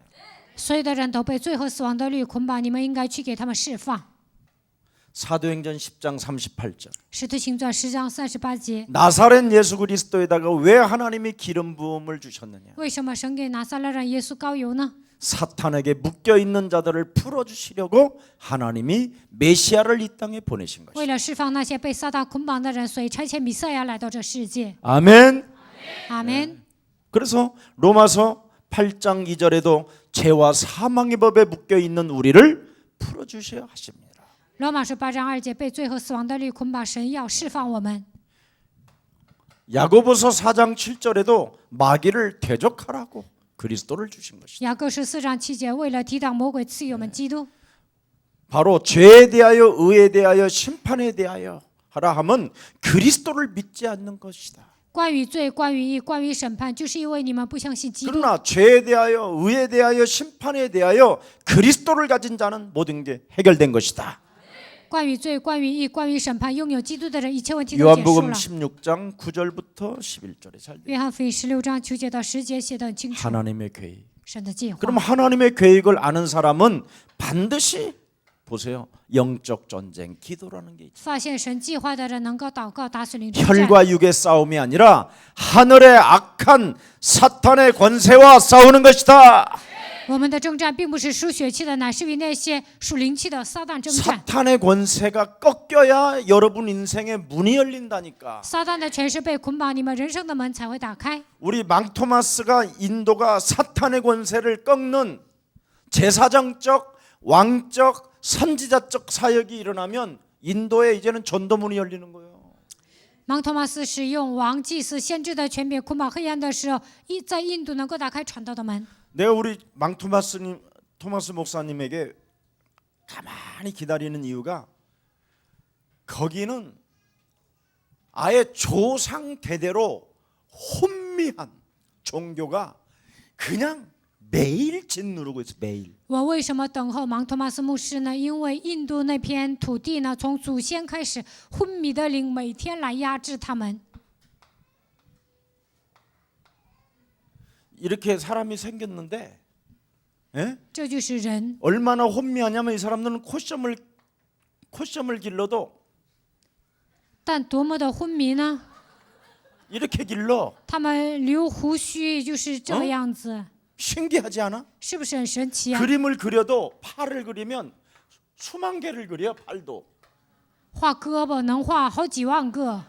所有的人都被罪和死亡的律捆绑，你们应该去给他们释放。 사도행전 10장 38절. 使徒行传10章38节。 나사렛 예수 그리스도에다가 왜 하나님이 기름 부음을 주셨느냐? 为什么神给拿撒勒人耶稣膏油呢？ 사탄에게 묶여 있는 자들을 풀어 주시려고 하나님이 메시아를 이 땅에 보내신 为 것이죠. 了释放那些被撒旦捆绑的人，所以差遣弥赛亚来到这世界。 아멘. 阿门。 그래서 로마서 8장 2절에도 죄와 사망의 법에 묶여 있는 우리를 풀어 주셔야 하십니다. 罗马书8章2节，被罪和死亡的律捆绑，神要释放我们。 야고보서 4장 7절에도 마귀를 대적하라고 그리스도를 주신 것이다. 雅各书4章7节，为了抵挡魔鬼，赐予我们基督。 바로 죄에 대하여 의에 대하여 심판에 대하여 하라 하면 그리스도를 믿지 않는 것이다. 关于罪，关于义，关于审判，就是因为你们不相信基督。 그러나 죄에 대하여 의에 대하여 심판에 대하여 그리스도를 가진 자는 모든 게 해결된 것이다. 关于罪，关于义，关于审判，拥有基督的人，一切问题都结束 요한복음 了。 16장 9절부터 11절에 잘 돼. 约翰福音16章9节到10节写得很清楚， 하나님의 계획. 神的计划。 그럼 하나님의 계획을 아는 사람은 반드시 보세요. 영적 전쟁, 기도라는 게 있죠. 发现神计划的人能够祷告，打死灵之战。 혈과 육의 싸움이 아니라 하늘의 악한 사탄의 권세와 싸우는 것이다. 我们的征战并不是属血气的，乃是与那些属灵气的撒旦征战。 사탄의 권세가 꺾여야 여러분 인생의 문이 열린다니까. 撒旦的权势被捆绑，你们人生的门才会打开。 우리 망토마스가 인도가 사탄의 권세를 꺾는 제사장적, 왕적, 선지자적 사역이 일어나면 인도에 이제는 전도문이 열리는 거예요. 芒托马斯使用王、祭司、先知的权柄捆绑黑暗的时候，在印度能够打开传道的门。 내가 우리 토마스 목사님에게 가만히 기다리는 이유가 거기는 아예 조상 대대로 혼미한 종교가 그냥 매일 짓누르고 있어 매일. 我为什么等候芒托马斯牧师呢？因为印度那片土地呢，从祖先开始，昏迷的灵每天来压制他们。 이렇게 사람이 생겼는데, 예? 这就是人。 얼마나 혼미하냐면 이 사람들은 코ཤ염을 길러도 但多么的昏迷呢？ 이렇게 길러. 他们留胡须就是这个样子， 신기하지 않아? 是不是很神奇啊？ 그림을 그려도 팔을 그리면 수만 개를 그려. 팔도 画胳膊能画好几万个，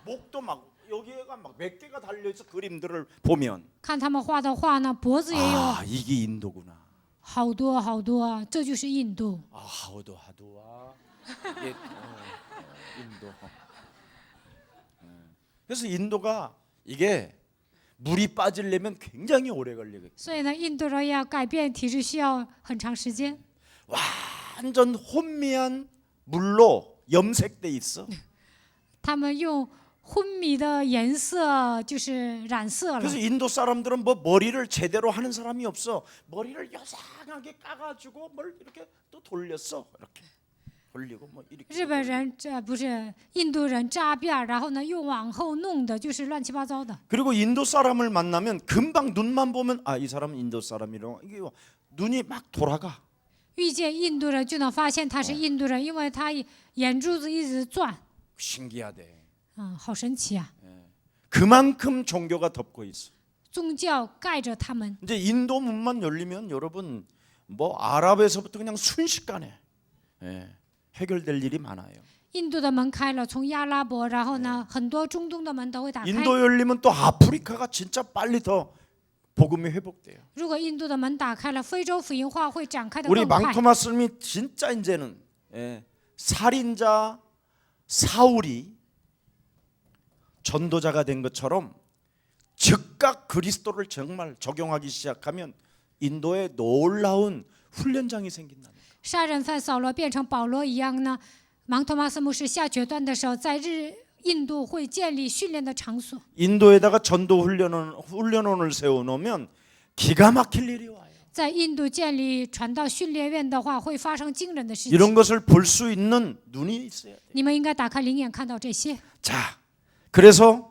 목도 막 여기가 막 몇 개가 달려있어. 그림들을 보면 看他们画的画呢，脖子也有 아 이게 인도구나. 好多好多，这就是印度。 아 하도와 이게 인도. 그래서 인도가 이게 물이 빠지려면 굉장히 오래 걸리거든요. 所以呢，印度人要改变体质需要很长时间。 완전 혼미한 물로 염색돼 있어. 他们用昏迷的颜色就是染色了 그래서 。 인도 사람들은 뭐 머리를 제대로 하는 사람이 없어. 머리를 요상하게 까가지고 뭘 이렇게 또 돌렸어. 이렇게 돌리고 뭐 이렇게. 日本人这不是印度人扎辫儿，然后呢又往后弄的，就是乱七八糟的。 그리고 인도 사람을 만나면 금방 눈만 보면 아 이 사람은 인도 사람이라고. 이게 눈이 막 돌아가. 遇见印度人就能发现他是印度人，因为他眼珠子一直转， 신기하대. 好神奇啊！ 그만큼 종교가 덮고 있어. 宗教盖着他们。 이제 인도 문만 열리면 여러분 뭐 아랍에서부터 그냥 순식간에 해결될 일이 많아요. 印度的门开了，从阿拉伯，然后呢，很多中东的门都会打开。 인도 열리면 또 아프리카가 진짜 빨리 더 복음이 회복돼요. 如果印度的门打开了，非洲福音化会展开的 우리 更快。 망토마스님이 진짜 이제는 살인자 사울이 전도자가 된 것처럼 즉각 그리스도를 정말 적용하기 시작하면 인도에 놀라운 훈련장이 생긴다. 杀人犯扫罗变成保罗一样呢，芒托马斯牧师下决断的时候，在印度会建立训练的场所。 인도에다가 전도 훈련원을 세워놓으면 기가 막힐 일이 와요. 在印度建立传道训练院的话，会发生惊人的事情。 이런 것을 볼 수 있는 눈이 있어야 돼. 你们应该打开灵眼看到这些。 자, 그래서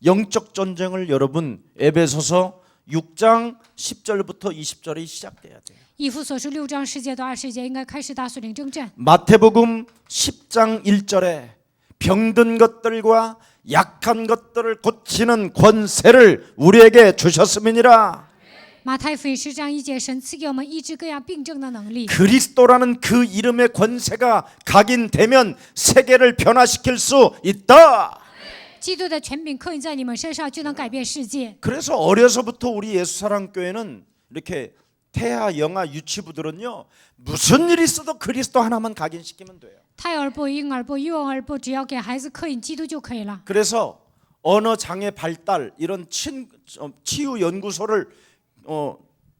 영적 전쟁을 여러분 에베소서 6장 10절부터 20절이 시작돼야 돼요. 以弗所书6章10节到20节应该开始打属灵征战。 마태복음 10장 1절에 병든 것들과 약한 것들을 고치는 권세를 우리에게 주셨음이니라. 马太福音10章1节，神赐给我们医治各样病症的能力。 그리스도라는 그 이름의 권세가 각인되면 세계를 변화시킬 수 있다. 基督的权柄刻印在你们身上，就能改变世界。 그래서 어려서부터 우리 예수사랑교회는 이렇게 태아, 영아, 유치부들은요 무슨 일이 있어도 그리스도 하나만 각인시키면 돼요. 胎儿部、婴儿部、幼儿部，只要给孩子刻印基督就可以了。 그래서 언어 장애 발달 이런 치유 연구소를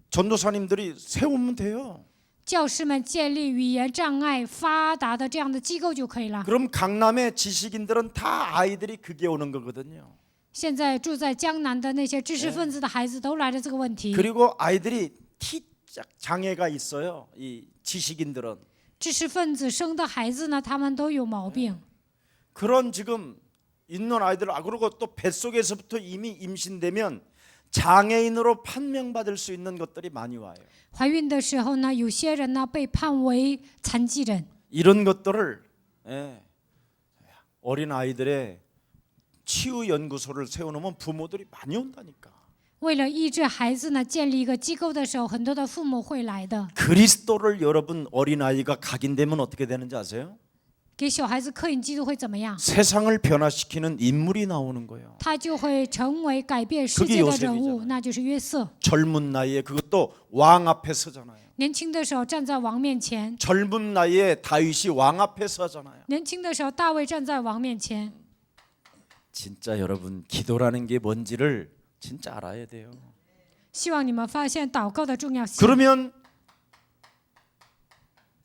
전도사님들이 세우면 돼요. 教师们建立语言障碍发达的这样的机构就可以了。 그럼 강남의 지식인들은 다 아이들이 그게 오는 거거든요. 现在住在江南的那些知识分子的孩子都来了这个问题。 그리고 아이들이 T자 장애가 있어요. 이 지식인들은 知识分子生的孩子呢，他们都有毛病。 그런 지금 있는 아이들 그리고 또 뱃속에서부터 이미 임신되면 장애인으로 판명받을 수 있는 것들이 많이 와요. 怀孕的时候呢，有些人呢被判为残疾人。 이런 것들을 어린 아이들의 치유 연구소를 세워놓으면 부모들이 많이 온다니까. 为了医治孩子呢，建立一个机构的时候，很多的父母会来的。 그리스도를 여러분 어린 아이가 각인되면 어떻게 되는지 아세요? 给小孩子刻印基督会怎么样？ 세상을 변화시키는 인물이 나오는 거예요. 他就会成为改变世界的人 그게 物， 요셉이잖아요. 那就是约瑟。 젊은 나이에 그것도 왕 앞에 서잖아요. 年轻的时候站在王面前， 젊은 나이에 다윗이 왕 앞에 서잖아요. 年轻的时候大卫站在王面前。 진짜 여러분 기도라는 게 뭔지를 진짜 알아야 돼요. 希望你们发现祷告的重要性， 그러면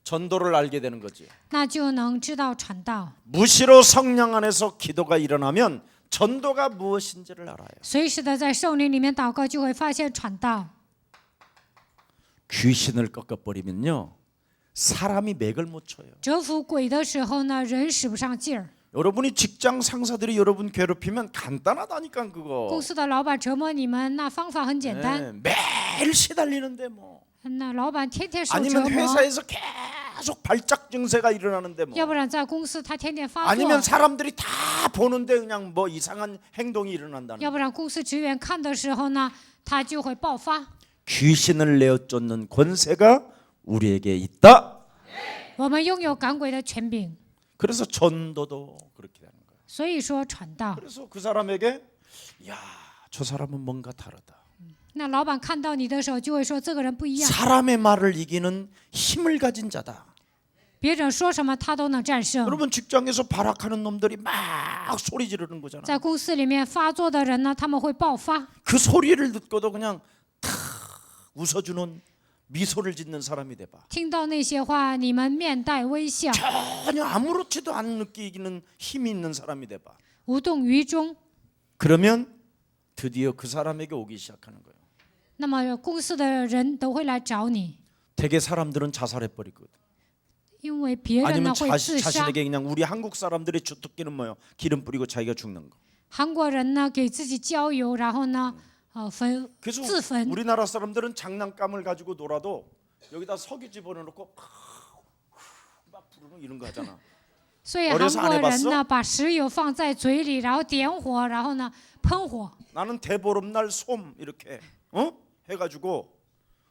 전도를 알게 되는 거지. 那就能知道传道。 무시로 성령 안에서 기도가 일어나면 전도가 무엇인지를 알아요. 随时的在圣灵里面祷告，就会发现传道。 귀신을 꺾어버리면요 사람이 맥을 못 쳐요. 折服鬼的时候呢，人使不上劲儿。 여러분이 직장 상사들이 여러분 괴롭히면 간단하다니까 公 그거. 司的老板折磨你们，那方法很简单。 매일 시달리는데 뭐. 那老板天天受折 아니면 磨， 회사에서 계속 발작 증세가 일어나는데 뭐. 要不然在公司他天天发作 아니면 ， 사람들이 다 보는데 그냥 뭐 이상한 행동이 일어난다는. 要不然公司职员看的时候呢，他就会爆发。 귀신을 내어 쫓는 권세가 우리에게 있다. 我们拥有赶鬼的权柄， 그래서 전도도 그렇게 되는 거예요. 所以说传道。 그래서 그 사람에게 야, 저 사람은 뭔가 다르다. 那老板看到你的时候，就会说这个人不一样， 사람의 말을 이기는 힘을 가진 자다. 别人说什么他都能战胜。 여러분 직장에서 발악하는 놈들이 막 소리 지르는 거잖아. 在公司里面发作的人呢，他们会爆发， 그 소리를 듣고도 그냥 탁 웃어주는 미소를 짓는 사람이 돼봐. 听到那些话，你们面带微笑， 전혀 아무렇지도 않은 느끼는 힘이 있는 사람이 돼봐. 无动于衷。 그러면 드디어 그 사람에게 오기 시작하는 거예요. 那么公司的人都会来找你， 대개 사람들은 자살해 버리거든. 因为别人呢 아니면 会自杀。 자신에게 그냥 우리 한국 사람들의 주특기는 뭐예요? 기름 뿌리고 자기가 죽는 거. 韩国人呢给自己浇油，然后呢그래서 自焚。 우리나라 사람들은 장난감을 가지고 놀아도 여기다 석유 집어넣고 막 부르는 이런 거 하잖아. 所以韩国人呢把石油放在嘴里，然后点火，然后呢喷火。 나는 대보름날 솜 이렇게 해가지고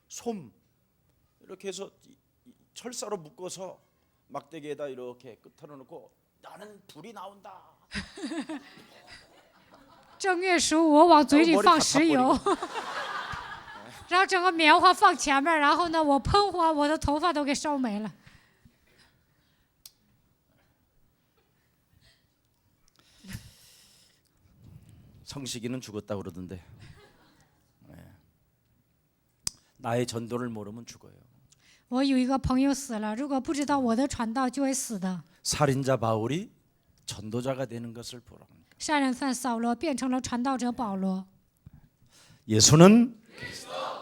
솜 이렇게 해서 철사로 묶어서 막대기에다 이렇게 끝으로 놓고 나는 불이 나온다. 正月15我往嘴里放石油，然后整个棉花放前面，然后呢我喷火，我的头发都给烧没了。 성식이는 죽었다 그러던데. 나의 전도를 모르면 죽어요. 我有一个朋友死了，如果不知道我的传道，就会死的。 살인자 바울이 전도자가 되는 것을 보랍니다. 杀人犯扫罗变成了传道者保罗。 예수는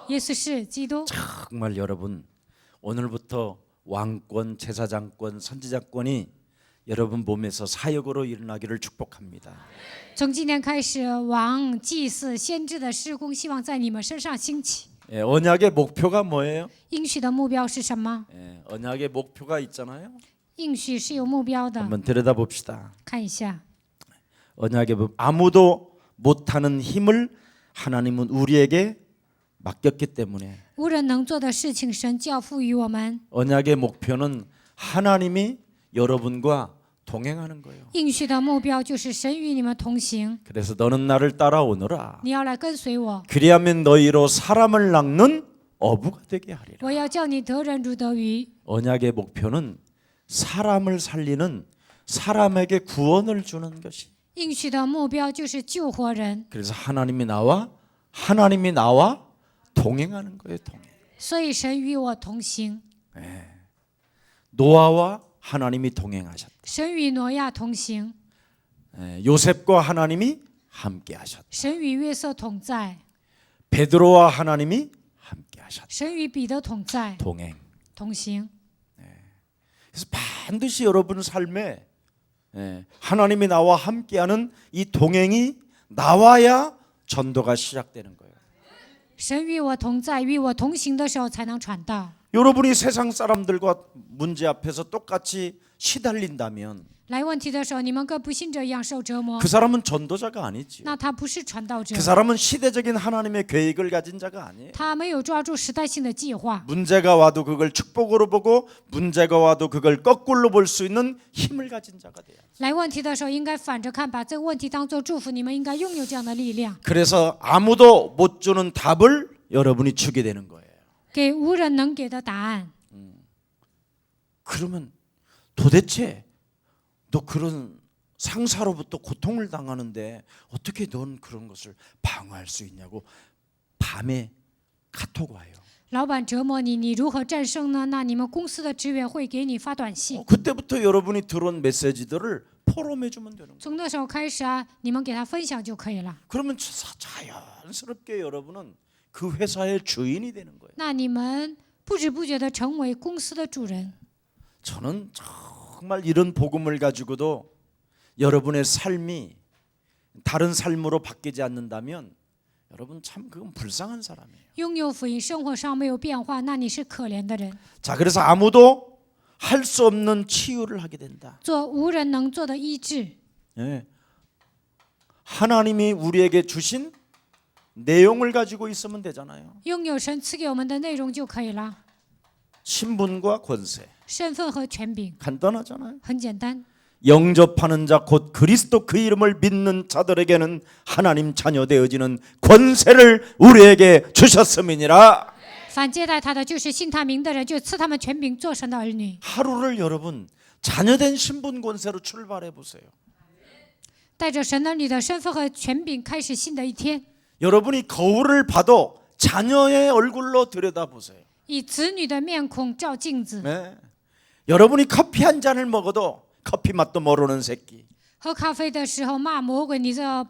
耶稣是基督。 정말 여러분 오늘부터 왕권, 제사장권, 선지자권이 여러분 몸에서 사역으로 일어나기를 축복합니다. 从今天开始，王、祭司、先知的事工，希望在你们身上兴起。 예, 언약의 목표가 뭐예요? 应许的目标是什么？ 예, 언약의 목표가 있잖아요. 应许是有目标的。 한번 들여다봅시다. 看一下， 언약의 아무도 못하는 힘을 하나님은 우리에게 맡겼기 때문에 无人能做的事情，神交付于我们。 언약의 목표는 하나님이 여러분과 동행하는 거예요. 应许的目标就是神与你们同行， 그래서 너는 나를 따라오너라. 你要来跟随我， 그리하면 너희로 사람을 낚는 어부가 되게 하리라. 我要叫你得人如得鱼。 언약의 목표는 사람을 살리는 사람에게 구원을 주는 것이. 应许的目标就是救活人， 그래서 하나님이 나와 동행하는 거예요. 동행. 所以神与我同行， 노아와 하나님이 동행하셨다. 神与挪亚同行， 요셉과 하나님이 함께 하셨다. 神与约瑟同在， 베드로와 하나님이 함께 하셨다. 神与彼得同在， 동행. 同行。 그래서 반드시 여러분 삶에 하나님이 나와 함께하는 이 동행이 나와야 전도가 시작되는 거예요. 神与我同在，与我同行的时候，才能传道。 여러분이 세상 사람들과 문제 앞에서 똑같이 시달린다면 来问题的时候，你们跟不信者一样受折磨 그 ， 사람은 전도자가 아니지. 那他不是传道者 그 ， 사람은 시대적인 하나님의 계획을 가진 자가 아니에요. 他没有抓住时代性的计划。 문제가 와도 그걸 축복으로 보고 문제가 와도 그걸 거꾸로 볼 수 있는 힘을 가진 자가 돼요. 来问题的时候，应该反着看，把这个问题当做祝福。你们应该拥有这样的力量， 그래서 아무도 못 주는 답을 여러분이 주게 되는 거예요. 给无人能给的答案。 그러면 도대체 너 그런 상사로부터 고통을 당하는데 어떻게 넌 그런 것을 방어할 수 있냐고 밤에 카톡 와요. 老板折磨你，你如何战胜呢？那你们公司的职员会给你发短信。 그때부터 여러분이 들어온 메시지들을 포럼해 주면 되는 거예요. 从那时候开始啊，你们给他分享就可以了。 그러면 자연스럽게 여러분은 그 회사의 주인이 되는 거예요. 那你们不知不觉的成为公司的主人。 저는 정말 이런 복음을 가지고도 여러분의 삶이 다른 삶으로 바뀌지 않는다면 여러분 참 그건 불쌍한 사람이에요. 拥有福音，生活上没有变化，那你是可怜的人。 자, 그래서 아무도 할 수 없는 치유를 하게 된다. 做无人能做的医治， 예. 하나님이 우리에게 주신 내용을 가지고 있으면 되잖아요. 拥有神赐给我们的内容就可以了。 신분과 권세, 身份和权柄 간단하잖아요. 很简单， 영접하는 자 곧 그리스도 그 이름을 믿는 자들에게는 하나님 자녀 되어지는 권세를 우리에게 주셨음이니라. 凡接待他的，就是信他名的人，就赐他们权柄做神的儿女。 하루를 여러분 자녀된 신분 권세로 출발해 보세요. 带着神儿女的身份和权柄开始新的一天， 여러분이 거울을 봐도 자녀의 얼굴로 들여다보세요. 以子女的面孔照镜子。 네. 여러분이 커피 한 잔을 먹어도 커피 맛도 모르는 새끼. 喝咖啡的时候骂魔鬼，你这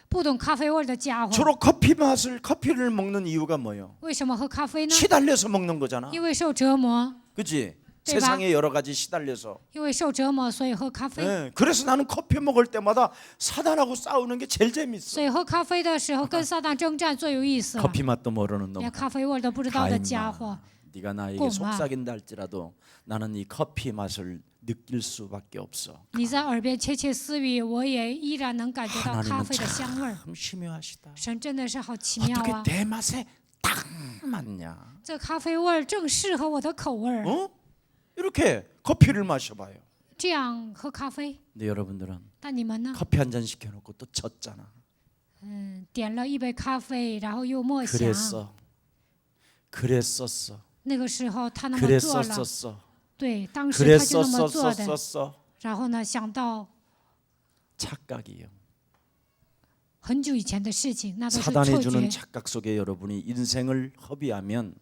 不懂咖啡味的家伙。 주로 커피를 먹는 이유가 뭐예요? 为什么喝咖啡呢？ 시달려서 먹는 거잖아. 因为受折磨， 그렇지? 네, 세상에 여러 가지 시달려서. 因为受折磨，所以喝咖啡。 네. 그래서 나는 커피 먹을 때마다 사단하고 싸우는 게 제일 재밌어. 所以喝咖啡的时候跟撒旦征战最有意思了。 커피 맛도 모르는 놈. 连咖啡味都不知道的家伙， 네가 나에게 꼬마. 속삭인다 할지라도 나는 이 커피 맛을 느낄 수밖에 없어. 你在耳边窃窃私语，我也依然能感觉到咖 하나님은 啡的香味儿。 참 심오하시다. 神真的是好奇妙 어떻게 啊！ 내 맛에 딱 맞냐? 这咖啡味儿正适合我的口味儿。 어? 이렇게 커피를 마셔봐요. 这样喝咖啡， 근데 여러분들은 但你们呢？ 커피 한 잔 시켜놓고 또 졌잖아. 点了一杯咖啡，然后又默想。 그랬었어. 那个时候他那么做了， 그랬었었어. 对，当时他就那么做的。 그랬었었어. 然后呢，想到 착각이에요. 很久以前的事情，那都是 사단이 错 주는 觉。 착각 속에 여러분이 인생을 허비하면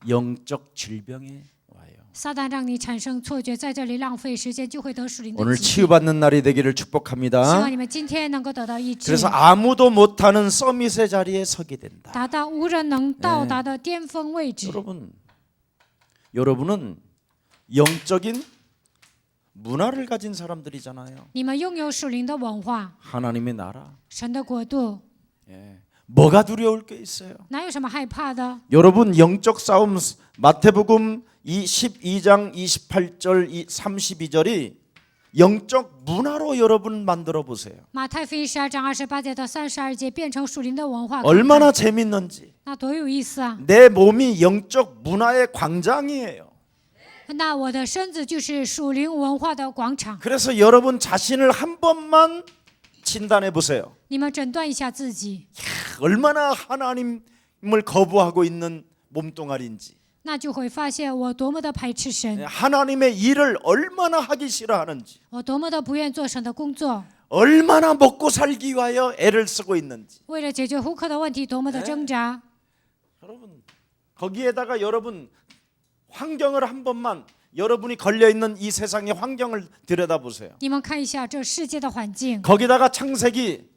영적 질병에 와요. 撒旦让你产生错觉，在这里浪费时间，就会得属灵的 오늘 疾病。 치유받는 날이 되기를 希 축복합니다. 望你们今天能够得到医治， 그래서 아무도 못하는 서밋의 자리에 서게 된다. 达到无人能到达的巅峰位置。 여러분은 영적인 문화를 가진 사람들이잖아요. 你们拥有属灵的文化， 하나님의 나라. 神的国度， 뭐가 두려울 게 있어요? 哪有什么害怕的？ 여러분 영적 싸움 마태복음 12장 28절 32절이 영적 문화로 여러분 만들어 보세요. 马太福音12章28节到32节变成属灵的文化， 얼마나 재밌는지. 那多有意思啊！ 내 몸이 영적 문화의 광장이에요. 那我的身子就是属灵文化的广场。 그래서 여러분 자신을 한 번만 진단해 보세요. 你们诊断一下自己， 얼마나 하나님을 거부하고 있는 몸뚱아리인지, 那就会发现我多么的排斥神， 하나님의 일을 얼마나 하기 싫어하는지, 我多么的不愿做神的工作， 얼마나 먹고 살기 위하여 애를 쓰고 있는지. 为了解决户口的问题多么的挣扎。 여러분 거기에다가 여러분 환경을 한 번만 여러분이 걸려 있는 이 세상의 환경을 들여다보세요. 你们看一下这世界的环境， 거기다가 창세기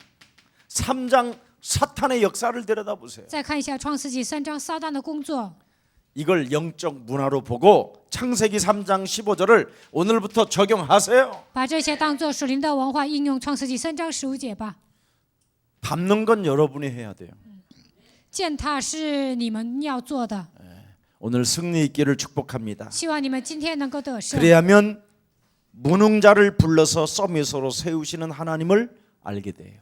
3장 사탄의 역사를 들여다보세요. 再看一下创世纪3章撒旦的工作。 이걸 영적 문화로 보고 창세기 3장 15절을 오늘부터 적용하세요. 把这些当作属灵的文化应用创世纪3章15节吧。 밟는 건 여러분이 해야 돼요. 践踏是你们要做的， 오늘 승리 있기를 축복합니다. 希望你们今天能够得胜。 그래야면 무능자를 불러서 서밋으로 세우시는 하나님을 알게 돼요.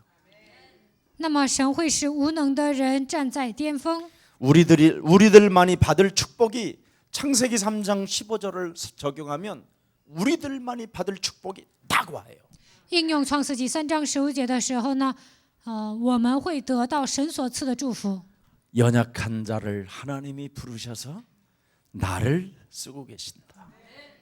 那么神会使无能的人站在巅峰。 우리들만이 받을 축복이 창세기 3장 15절을 적용하면 우리들만이 받을 축복이 딱 와요. 应用创世纪3章15节的时候呢，我们会得到神所赐的祝福。 연약한 자를 하나님이 부르셔서 나를 쓰고 계신다.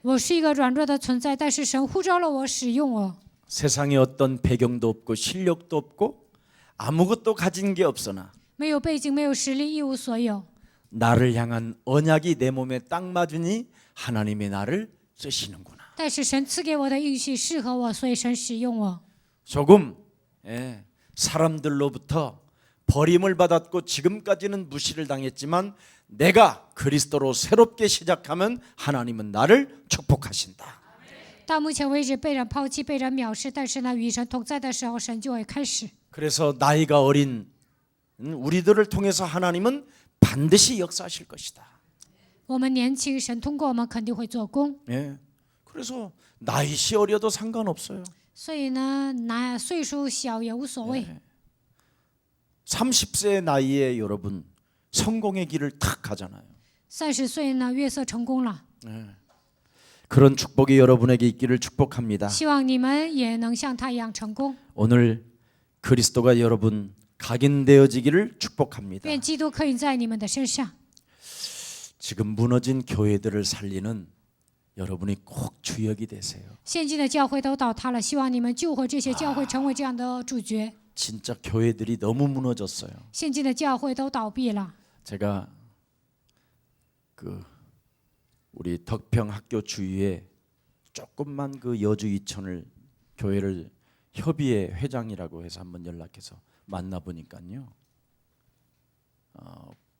我是一个软弱的存在，但是神呼召了我，使用我。 세상에 어떤 배경도 없고 실력도 없고 아무것도 가진 게 없으나 没有背景，没有实力，一无所有。 나를 향한 언약이 내 몸에 딱 맞으니 하나님이 나를 쓰시는구나. 但是神赐给我的应许适合我，所以神使用我。 조금 사람들로부터 버림을 받았고 지금까지는 무시를 당했지만 내가 그리스도로 새롭게 시작하면 하나님은 나를 축복하신다. 到目前为止被人抛弃，被人藐视，但是呢，与神同在的时候，神就会开始。 그래서 나이가 어린 우리들을 통해서 하나님은 반드시 역사하실 것이다. 我们年轻，神通过我们肯定会做工。 그래서 나이시 어려도 상관없어요. 所以呢，岁数小也无所谓。 30세 나이에 여러분 성공의 길을 탁 가잖아요. 30岁呢，约瑟成功了。 그런 축복이 여러분에게 있기를 축복합니다. 希望你们也能像他一样成功。 오늘 그리스도가 여러분 각인되어지기를 축복합니다. 愿基督可以在你们的身上。 지금 무너진 교회들을 살리는 여러분이 꼭 주역이 되세요. 现今的教会都倒塌了，希望你们救活这些教会，成为这样的主角。 진짜 교회들이 너무 무너졌어요. 现今的教会都倒闭了。 제가 우리 덕평 학교 주위에 조금만 여주 이천을 교회를 협의회 회장이라고 해서 한번 연락해서 만나 보니까요.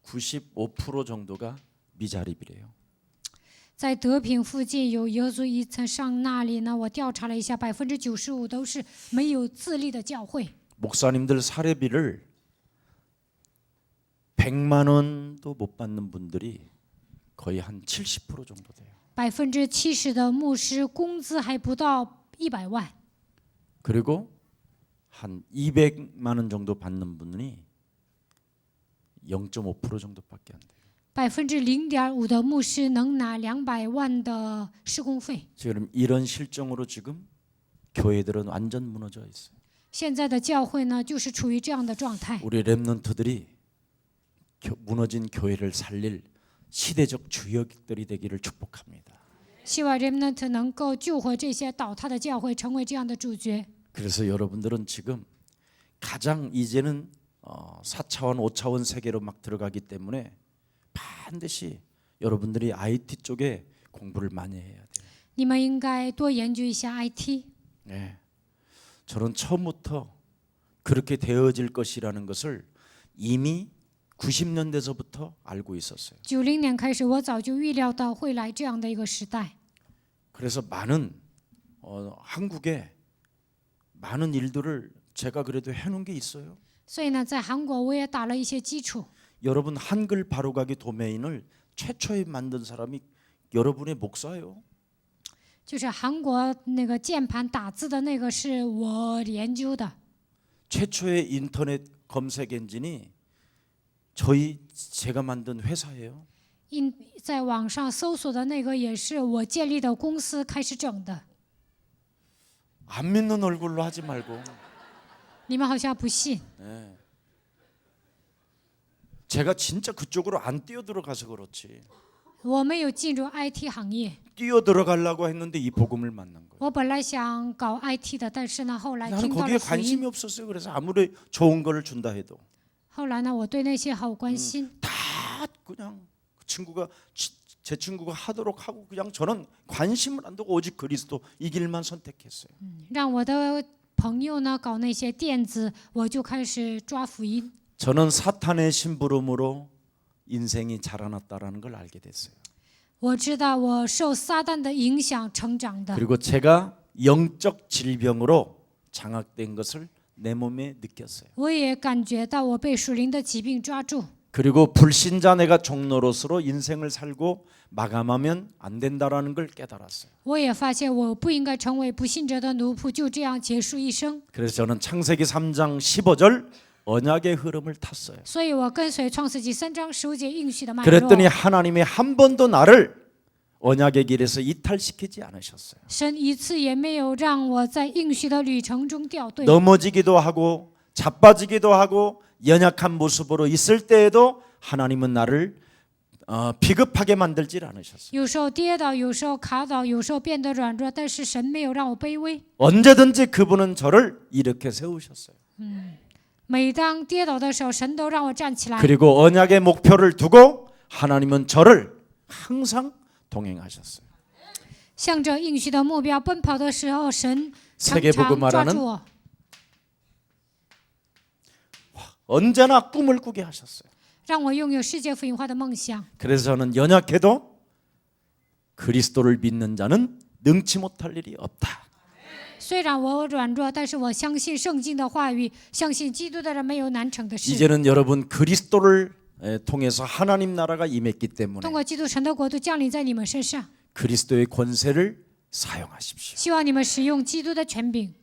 95% 정도가 미자립이래요. 在德平附近有耶稣一层上那里呢，我调查了一下，95%都是没有自立的教会。 목사님들 사례비를 100만 원도 못 받는 분들이 거의 한 70% 정도 돼요. 70%的牧师工资还不到100万， 그리고 한 200만 원 정도 받는 분이 0.5% 정도밖에 안 돼요. 0.5%的牧师能拿200万的施工费。 지금 이런 실정으로 지금 교회들은 완전 무너져 있어요. 现在的教会呢，就是处于这样的状态。 우리 렘넌트들이 무너진 교회를 살릴 시대적 주역들이 되기를 축복합니다. 希望 Remnant 能够救活这些倒塌的教会，成为这样的主角。 그래서 여러분들은 지금 가장 이제는 4차원, 5차원 세계로 막 들어가기 때문에 반드시 여러분들이 IT 쪽에 공부를 많이 해야 돼요. 你们应该多研究一下 IT。 네. 저는 처음부터 그렇게 되어질 것이라는 것을 이미 90년대서부터 알고 있었어요. 90年开始，我早就预料到会来这样的一个时代。 그래서 많은 한국에 많은 일들을 제가 그래도 해놓은 게 있어요. 所以呢，在韩国我也打了一些基础。 여러분 한글 바로가기 도메인을 최초에 만든 사람이 여러분의 목사예요. 就是韩国那个键盘打字的那个是我研究的。 최초의 인터넷 검색 엔진이 제가 만든 회사예요. 在网上搜索的那个也是我建立的公司开始整的。 안 믿는 얼굴로 하지 말고. 你们好像不信。 네. 제가 진짜 그쪽으로 안 뛰어들어가서 그렇지. 我没有进入 IT 行业， 뛰어들어가려고 했는데 이 복음을 만난 거예요. 我本来想搞 IT 的，但是呢，后来 나는 听到 거기에 了福 관심이 音。 없었어요. 그래서 아무리 좋은 거를 준다 해도 后来呢，我对那些好关心。 다 그냥 제 친구가 하도록 하고 그냥 저는 관심을 안 두고 오직 그리스도 이 길만 선택했어요. 让我的朋友呢搞那些电子，我就开始抓福音。 저는 사탄의 심부름으로 인생이 자라났다라는 걸 알게 됐어요. 我知道我受撒旦的影响成长的， 그리고 제가 영적 질병으로 장악된 것을 내 몸에 느꼈어요. 我也感觉到我被属灵的疾病抓住。 그리고 불신자 내가 종노릇으로 인생을 살고 마감하면 안 된다라는 걸 깨달았어요. 我也发现我不应该成为不信者的奴仆，就这样结束一生。 그래서 저는 창세기 3장 15절 언약의 흐름을 탔어요. 所以我跟随创世纪3章15节应许的脉络。 그랬더니 하나님이 한 번도 나를 언약의 길에서 이탈시키지 않으셨어요. 神一次也没有让我在应许的旅程中掉队。 넘어지기도 하고 자빠지기도 하고 연약한 모습으로 있을 때에도 하나님은 나를 비급하게 만들질 않으셨어요. 有时候跌倒，有时候卡倒，有时候变得软弱，但是神没有让我卑微。 언제든지 그분은 저를 일으켜 세우셨어요. 每当跌倒的时候，神都让我站起来。 그리고 언약의 목표를 두고 하나님은 저를 항상 동행하셨어요. 向着应许的目标奔跑的时候，神常 세계복음 常抓 말하는 住我， 언제나 꿈을 꾸게 하셨어요. 让我拥有世界福音化的梦想。 그래서 저는 연약해도 그리스도를 믿는 자는 능치 못할 일이 없다. 虽然我软弱，但是我相信圣经的话语，相信基督的人没有难成的事。 이제는 여러분 그리스도를 통해서 하나님 나라가 임했기 때문에 通过基督神的国度降临在你们身上， 그리스도의 권세를 사용하십시오. 希望你们使用基督的权柄。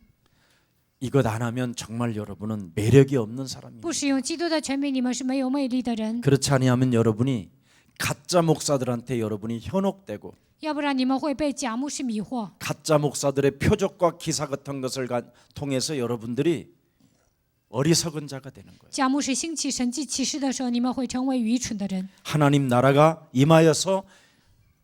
이것 안 하면 정말 여러분은 매력이 없는 不 사람입니다. 使用基督的权柄，你们是没有魅力的人。 그렇지 아니하면 여러분이 가짜 목사들한테 여러분이 현혹되고 要不然你们会被假牧师迷惑。 가짜 목사들의 표적과 기사 같은 것을 통해서 여러분들이 어리석은 자가 되는 거예요. 假牧师兴起神迹启示的时候，你们会成为愚蠢的人。 하나님 나라가 임하여서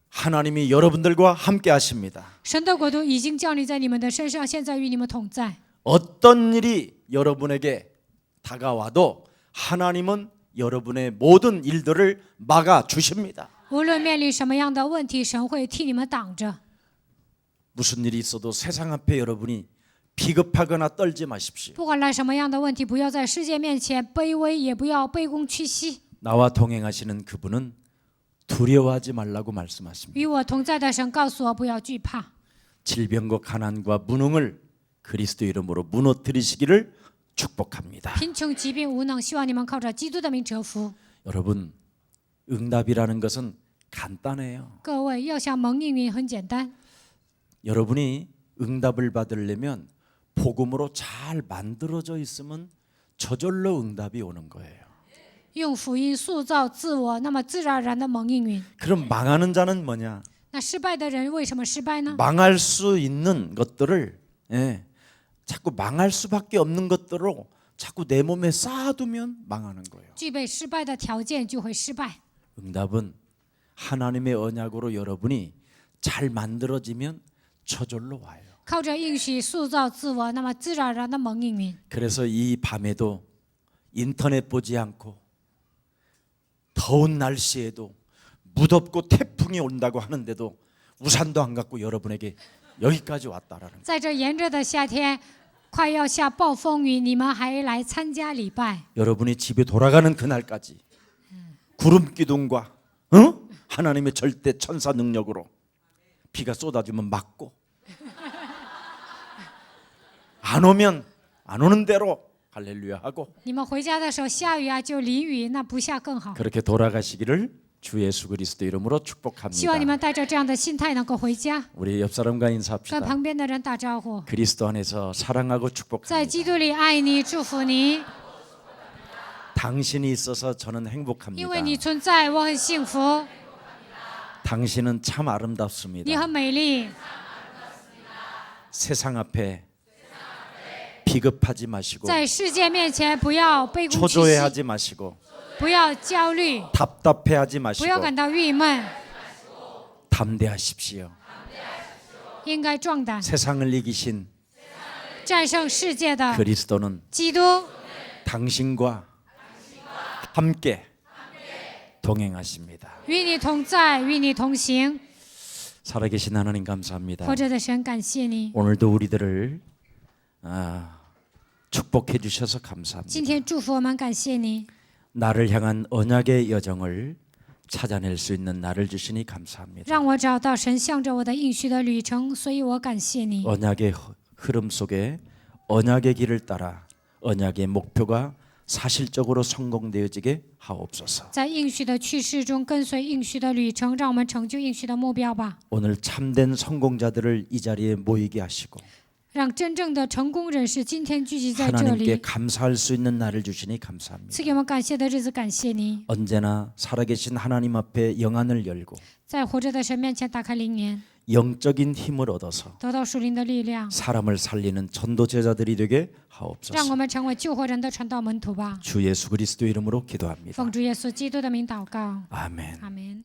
하나님이 여러분들과 함께 하십니다. 神的国度已经降临在你们的身上，现在与你们同在。 어떤 일이 여러분에게 다가와도 하나님은 여러분의 모든 일들을 막아 주십니다. 无论面临什么样的问题，神会替你们挡着。 무슨 일이 있어도 세상 앞에 여러분이 비겁하거나 떨지 마십시오. 不管来什么样的问题，不要在世界面前卑微，也不要卑躬屈膝。 나와 동행하시는 그분은 두려워하지 말라고 말씀하십니다. 与我同在的神告诉我，不要惧怕。 질병과 가난과 무능을 그리스도 이름으로 무너뜨리시기를 축복합니다. 贫穷、疾病、无能，希望你们靠着基督的名折服。 여러분, 응답이라는 것은 간단해요. 各位，要想蒙应允很简单， 여러분이 응답을 받으려면 복음으로 잘 만들어져 있으면 저절로 응답이 오는 거예요. 用福音塑造自我，那么自然而然的蒙应允。 그럼 망하는 자는 뭐냐? 那失败的人为什么失败呢？ 망할 수 있는 것들을 자꾸 망할 수밖에 없는 것들로 자꾸 내 몸에 쌓아두면 망하는 거예요. 具备失败的条件就会失败。 응답은 하나님의 언약으로 여러분이 잘 만들어지면 저절로 와요. 靠着应许塑造自我，那么自然而然的蒙应允。 그래서 이 밤에도 인터넷 보지 않고 더운 날씨에도 무덥고 태풍이 온다고 하는데도 우산도 안 갖고 여러분에게 여기까지 왔다라는 거예요. 在这炎热的夏天，快要下暴风雨，你们还来参加礼拜。 여러분이 집에 돌아가는 그날까지 구름 기둥과 하나님의 절대 천사 능력으로 비가 쏟아지면 막고 안 오면 안 오는 대로 할렐루야 하고 你们回家的时候下雨啊，就淋雨，那不下更好。 그렇게 돌아가시기를 주 예수 그리스도 이름으로 希望你 축복합니다. 们带着这样的心态能够回家， 우리 옆 사람과 跟 인사합시다. 旁边的人打招呼。 그리스도 안에서 사랑하고 在 축복합니다. 基督里爱你，祝福你， 당신이 있어서 저는 因 행복합니다. 为你存在，我很幸福。 당신은 참 你 아름답습니다. 很美丽， 세상 앞에 비겁하지 마시고 在世界面前不要卑躬屈膝， 초조해하지 마시고 不要焦虑， 답답해하지 不 마시고 要感到郁闷， 담대하십시오. 应该壮胆， 세상을 이기신 战胜世界的 그리스도는 基督 당신과 함께 동행하십니다. 与你同在，与你同行。 살아계신 하나님 감사합니다. 活着的神，感谢你， 오늘도 우리들을 축복해 주셔서 今 감사합니다. 天祝福我们，感谢你， 나를 향한 언약의 여정을 찾아낼 수 있는 나를 주시니 감사합니다. 让我找到神向着我的应许的旅程，所以我感谢你。 언약의 흐름 속에 언약의 길을 따라 언약의 목표가 사실적으로 성공되어지게 하옵소서. 在应许的去世中，跟随应许的旅程，让我们成就应许的目标吧。 오늘 참된 성공자들을 이 자리에 모이게 하시고 让真正的成功人士今天聚集在这 하나님께 里， 감사할 수 있는 날을 주시니 감사합니다. 赐给我们感谢的日子，感谢你， 언제나 살아계신 하나님 앞에 영안을 열고 在活着的神面前打开灵眼， 영적인 힘을 얻어서 得到属灵的力量， 사람을 살리는 전도 제자들이 되게 让我 하옵소서. 们成为救活人的传道门徒吧。 주 예수 그리스도 이름으로 기도합니다. 奉主耶稣基督的名祷告， 아멘. 阿门。